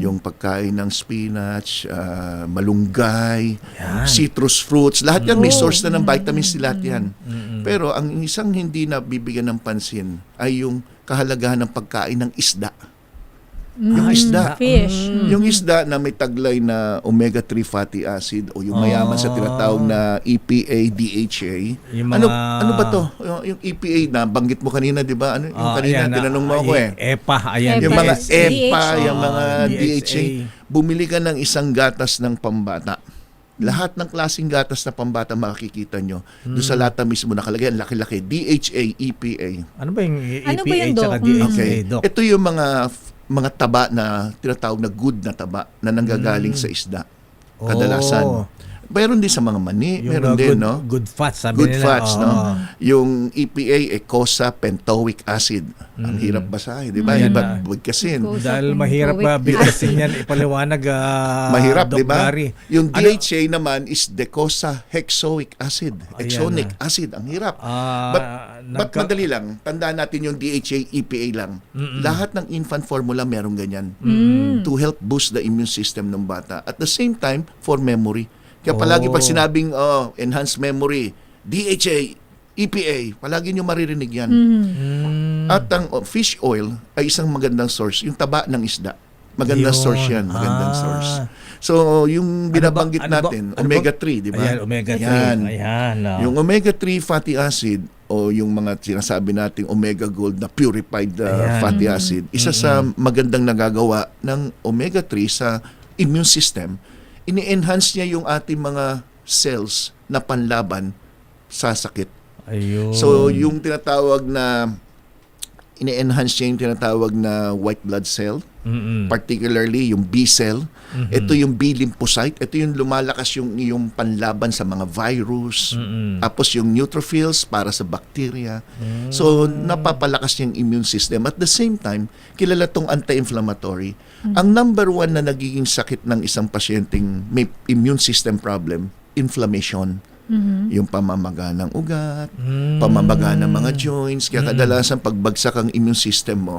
Yung pagkain ng spinach, malunggay, citrus fruits, lahat yan may source na ng vitamins, lahat yan. Pero ang isang hindi na bibigyan ng pansin ay yung kahalagahan ng pagkain ng isda. Yung isda. Fish. Yung isda na may taglay na omega-3 fatty acid o yung mayaman sa tinatawag na EPA, DHA. Ano ba to? Yung EPA na banggit mo kanina, 'di ba? Yung kanina tinanong mo ako EPA, ayan. Yung mga EPA, yung mga DHA. Bumili ka ng isang gatas ng pambata. Lahat ng klaseng gatas na pambata makikita nyo. Doon sa lata mismo nakalagay, ang laki-laki. DHA, EPA. Ano ba yung EPA ano ba yun, Doc? Doc? Ito yung mga taba na tinatawag na good na taba na nanggagaling sa isda. Kadalasan. Meron din sa mga mani, meron din, no? Good fats, sabi good nila. Fats, no? Yung EPA, ecosa pentoic acid. Ang hirap basahin, di ba? Iba't bigkasin. Dahil mahirap ba bigkasin yan, ipaliwanag, mahirap, di ba? Gary. Yung DHA naman is decosa hexoic acid. Hexonic acid. Ang hirap. But madali lang. Tandaan natin yung DHA, EPA lang. Lahat ng infant formula merong ganyan. To help boost the immune system ng bata. At the same time, for memory. Kaya palagi pag sinabing enhanced memory, DHA, EPA, palagi nyo maririnig yan. At ang fish oil ay isang magandang source, yung taba ng isda. Magandang source yan, magandang source. So, yung binabanggit natin, omega-3, di ba? Ayan, omega-3. Ayan. Yung omega-3 fatty acid o yung mga sinasabi nating omega gold na purified fatty acid, isa sa magandang nagagawa ng omega-3 sa immune system, ini-enhance niya yung ating mga cells na panlaban sa sakit. Ayun. So, yung tinatawag na ini-enhance niya yung tinatawag na white blood cell, particularly yung B cell. Ito yung B lymphocyte. Ito yung lumalakas yung iyong panlaban sa mga virus. Tapos yung neutrophils para sa bacteria. So, napapalakas niya yung immune system. At the same time, kilala tong anti-inflammatory. Ang number one na nagiging sakit ng isang pasyenteng may immune system problem, inflammation. Yung pamamaga ng ugat, pamamaga ng mga joints. Kaya kadalasan pagbagsak ang immune system mo,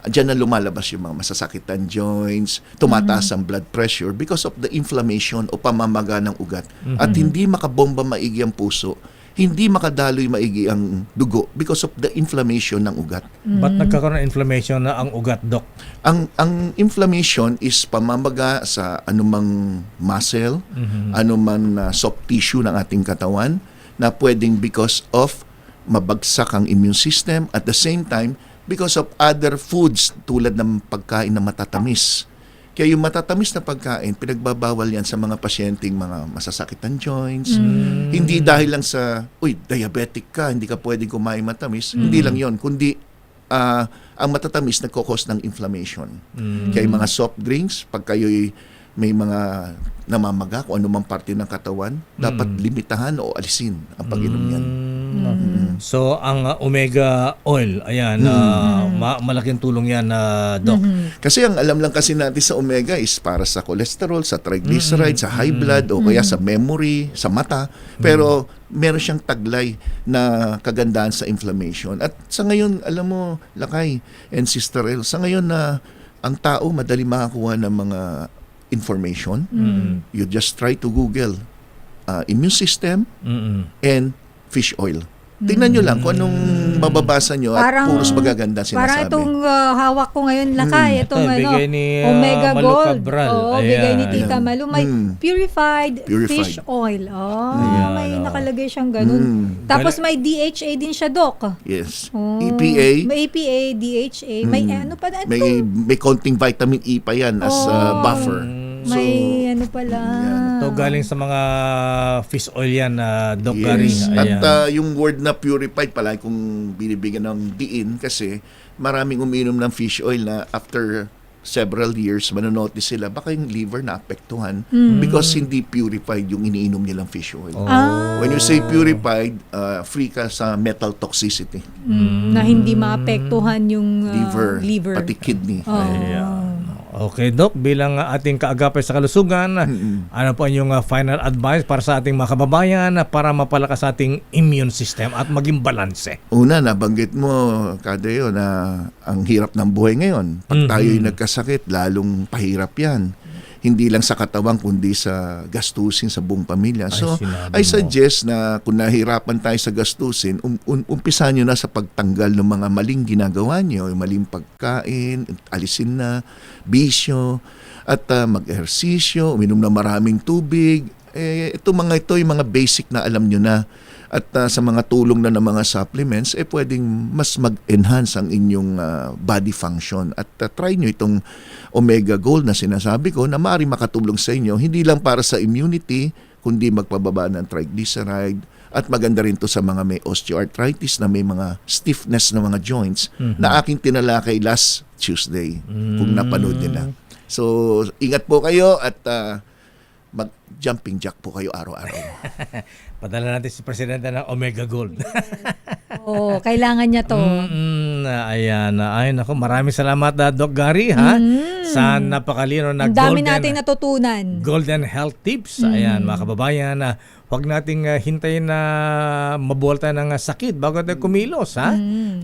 diyan na lumalabas yung mga masasakitan joints, tumataas ang blood pressure because of the inflammation o pamamaga ng ugat. At hindi makabomba maigi ang puso, hindi makadaloy maigi ang dugo because of the inflammation ng ugat. Ba't nagkakaroon ng inflammation na ang ugat, Doc? Ang inflammation is pamamaga sa anumang muscle, anumang soft tissue ng ating katawan na pwedeng because of mabagsak ang immune system at the same time because of other foods tulad ng pagkain na matatamis. Kaya yung matatamis na pagkain, pinagbabawal yan sa mga pasyenteng mga masasakitan joints. Hindi dahil lang sa, diabetic ka, hindi ka pwedeng kumain matamis. Hindi lang yon, kundi ang matatamis nagkakos ng inflammation. Kaya yung mga soft drinks, pag kayo'y may mga namamaga kung anumang parte ng katawan, dapat limitahan o alisin ang pag-inom niyan. So ang omega oil, ayan, malaking tulong yan, Doc. Kasi ang alam lang kasi natin sa omega is para sa cholesterol, sa triglycerides, sa high blood, o kaya sa memory, sa mata. Pero meron siyang taglay na kagandahan sa inflammation. At sa ngayon, alam mo, Lakay and Sister El, sa ngayon na ang tao madali makakuha ng mga information. You just try to Google immune system and fish oil. Tingnan nyo lang kung anong mababasa nyo at puros magaganda sinasabi. Parang itong hawak ko ngayon, Lakay, itong bigay ni Omega Malu Gold. Cabral. Oo, bigay ni Tita Malu. May purified fish oil. May nakalagay siyang ganun. Tapos may DHA din siya, Doc. Yes. EPA. May EPA, DHA. May ano pa? May konting vitamin E pa yan as buffer. May ano pala. Ito galing sa mga fish oil yan, Doc Gary. At yung word na purified pala kung binibigyan ng diin kasi maraming uminom ng fish oil na after several years manonotice sila baka yung liver na apektuhan because hindi purified yung iniinom nilang fish oil. When you say purified, free ka sa metal toxicity. Na hindi maapektuhan yung liver, pati kidney. Okay, Doc, bilang ating kaagapay sa kalusugan, ano po ang inyong final advice para sa ating mga kababayan para mapalakas ating immune system at maging balanse? Una, nabanggit mo, Kadeo, na ang hirap ng buhay ngayon. Pag tayo'y nagkasakit, lalong pahirap yan. Hindi lang sa katawan, kundi sa gastusin sa buong pamilya. So, I suggest na kung nahirapan tayo sa gastusin, umpisan nyo na sa pagtanggal ng mga maling ginagawa nyo, yung maling pagkain, alisin na, bisyo, at mag-ehersisyo, uminom na maraming tubig. Ito yung mga basic na alam nyo na. At sa mga tulong na ng mga supplements, pwedeng mas mag-enhance ang inyong body function. At try nyo itong Omega Gold na sinasabi ko na maaari makatulong sa inyo, hindi lang para sa immunity, kundi magpababa ng triglyceride. At maganda rin to sa mga may osteoarthritis na may mga stiffness na mga joints na aking tinalakay last Tuesday kung napanood nila. So, ingat po kayo at mag-jumping jack po kayo araw-araw. Padala natin si Presidente ng Omega Gold. Kailangan niya to. Ayan. Ayun ako, maraming salamat, Doc Gary, ha? Sa napakalino na ang dami nating natutunan. Golden Health Tips. Ayan, mga kababayan, huwag nating hintayin na mabuwal tayo ng sakit bago tayo kumilos, ha?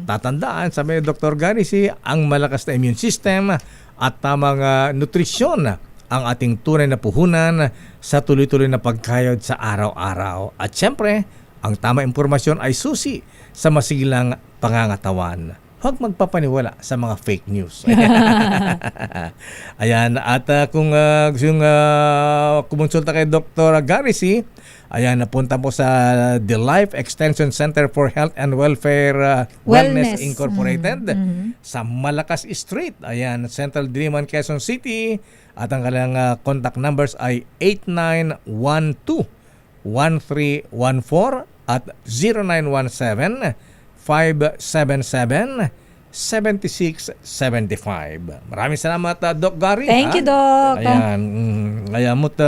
Tatandaan, sabi ni Dr. Gary, ang malakas na immune system at tamang nutrisyon ang ating tunay na puhunan sa tuloy-tuloy na pagkayod sa araw-araw. At syempre, ang tamang impormasyon ay susi sa masigilang pangangatawan. Huwag magpapaniwala sa mga fake news. Ayan, at kung gusto yung kumonsulta kay Dr. Gary, ayan, napunta po sa The Life Extension Center for Health and Welfare Wellness Incorporated sa Malakas Street. Ayan, Central Diliman, Quezon City. At ang kanilang contact numbers ay 8912-1314 at 0917-577-7675. Maraming salamat, Doc Gary. Thank you, Doc. Ayan, ayamot,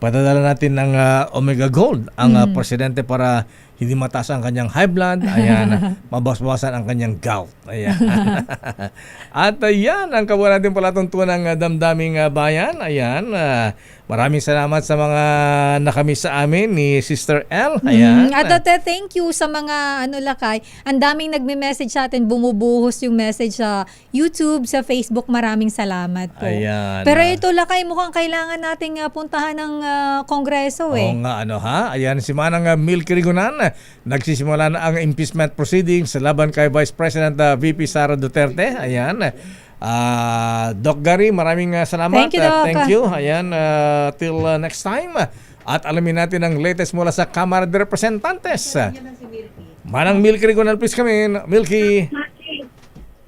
padadala natin ng Omega Gold ang presidente para hindi mataas ang kanyang high blood. Ayan, mabawas-bawasan ang kanyang gout. Ayan. At ayan, ang kabuuan natin palatuntunan ng damdaming bayan. Ayan, maraming salamat sa mga nakamiss sa amin ni Sister L. Ayan. At thank you sa mga Lakay. Ang daming nagme-message sa atin, bumubuhos yung message sa YouTube, sa Facebook. Maraming salamat po. Ayan. Pero ito, Lakay, mukhang kailangan nating puntahan ng Kongreso Oo nga, Ayan, si Manang Milky Rigunan, nagsisimula na ang impeachment proceedings laban kay Vice President VP Sara Duterte. Ayan. Doc Gary, maraming salamat. Thank you, Doc. Thank you. Ayan, till next time. At alamin natin ang latest mula sa Kamara de Representantes. Manang Milky Rigunan, please come in. Milky.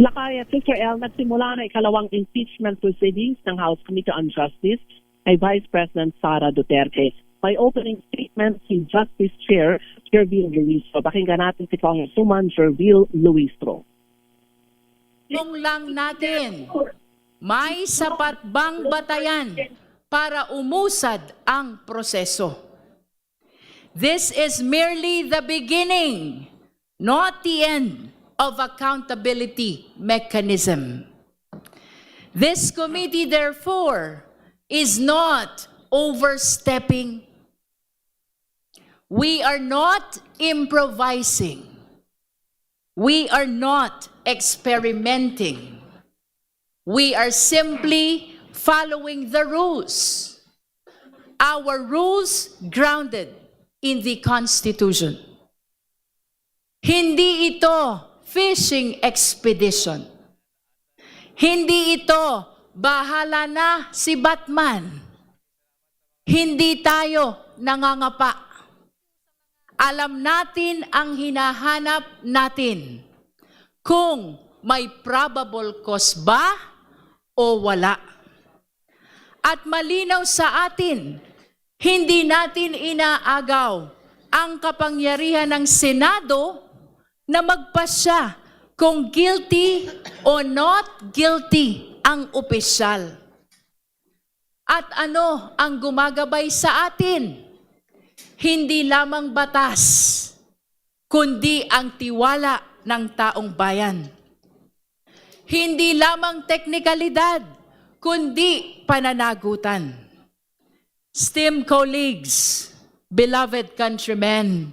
Lakay at Sister L, nagsimula na ikalawang impeachment proceedings ng House Committee on Justice kay Vice President Sara Duterte. May opening statement si Justice Chair Jervil Luistro. Pakinggan natin si Congresswoman Jervil Luistro. Lang natin, may sapat bang batayan para umusad ang proseso. This is merely the beginning, not the end of accountability mechanism. This committee, therefore, is not overstepping. We are not improvising. We are not experimenting. We are simply following the rules. Our rules grounded in the Constitution. Hindi ito fishing expedition. Hindi ito bahala na si Batman. Hindi tayo nangangapa. Alam natin ang hinahanap natin. Kung may probable cause ba o wala. At malinaw sa atin, hindi natin inaagaw ang kapangyarihan ng Senado na magpasya kung guilty o not guilty ang opisyal. At ano ang gumagabay sa atin? Hindi lamang batas, kundi ang tiwala ng taong bayan. Hindi lamang teknikalidad, kundi pananagutan. Esteemed colleagues, beloved countrymen,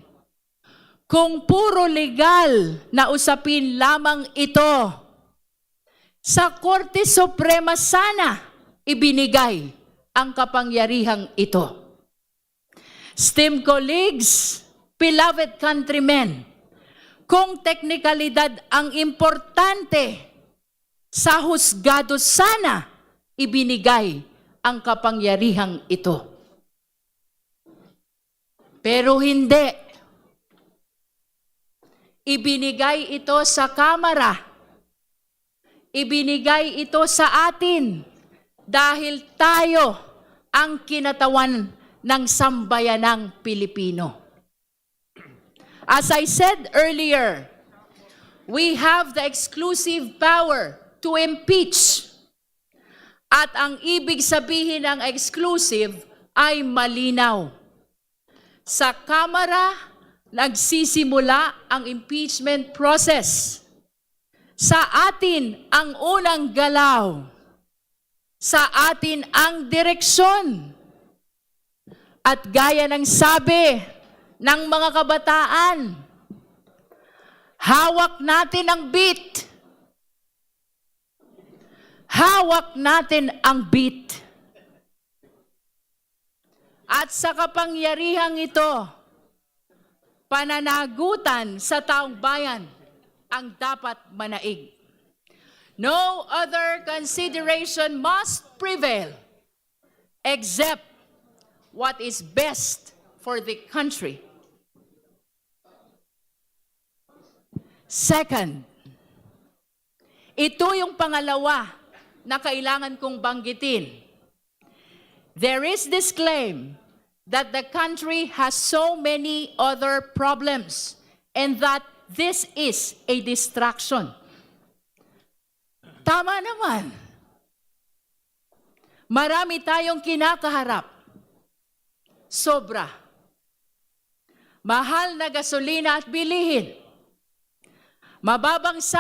kung puro legal na usapin lamang ito, sa Korte Suprema sana ibinigay ang kapangyarihang ito. Esteemed colleagues, beloved countrymen, kung teknikalidad ang importante, sa husgado sana ibinigay ang kapangyarihang ito. Pero hindi. Ibinigay ito sa Kamara. Ibinigay ito sa atin dahil tayo ang kinatawan ng sambayanang Pilipino. As I said earlier, we have the exclusive power to impeach. At ang ibig sabihin ng exclusive ay malinaw. Sa Kamara, nagsisimula ang impeachment process. Sa atin ang unang galaw. Sa atin ang direksyon. At gaya ng sabi ng mga kabataan, hawak natin ang beat. Hawak natin ang beat. At sa kapangyarihang ito, pananagutan sa taong bayan ang dapat manaig. No other consideration must prevail except what is best for the country. Second, ito yung pangalawa na kailangan kong banggitin. There is this claim that the country has so many other problems and that this is a distraction. Tama naman. Marami tayong kinakaharap. Sobra. Mahal na gasolina at bilihin. Mababang sa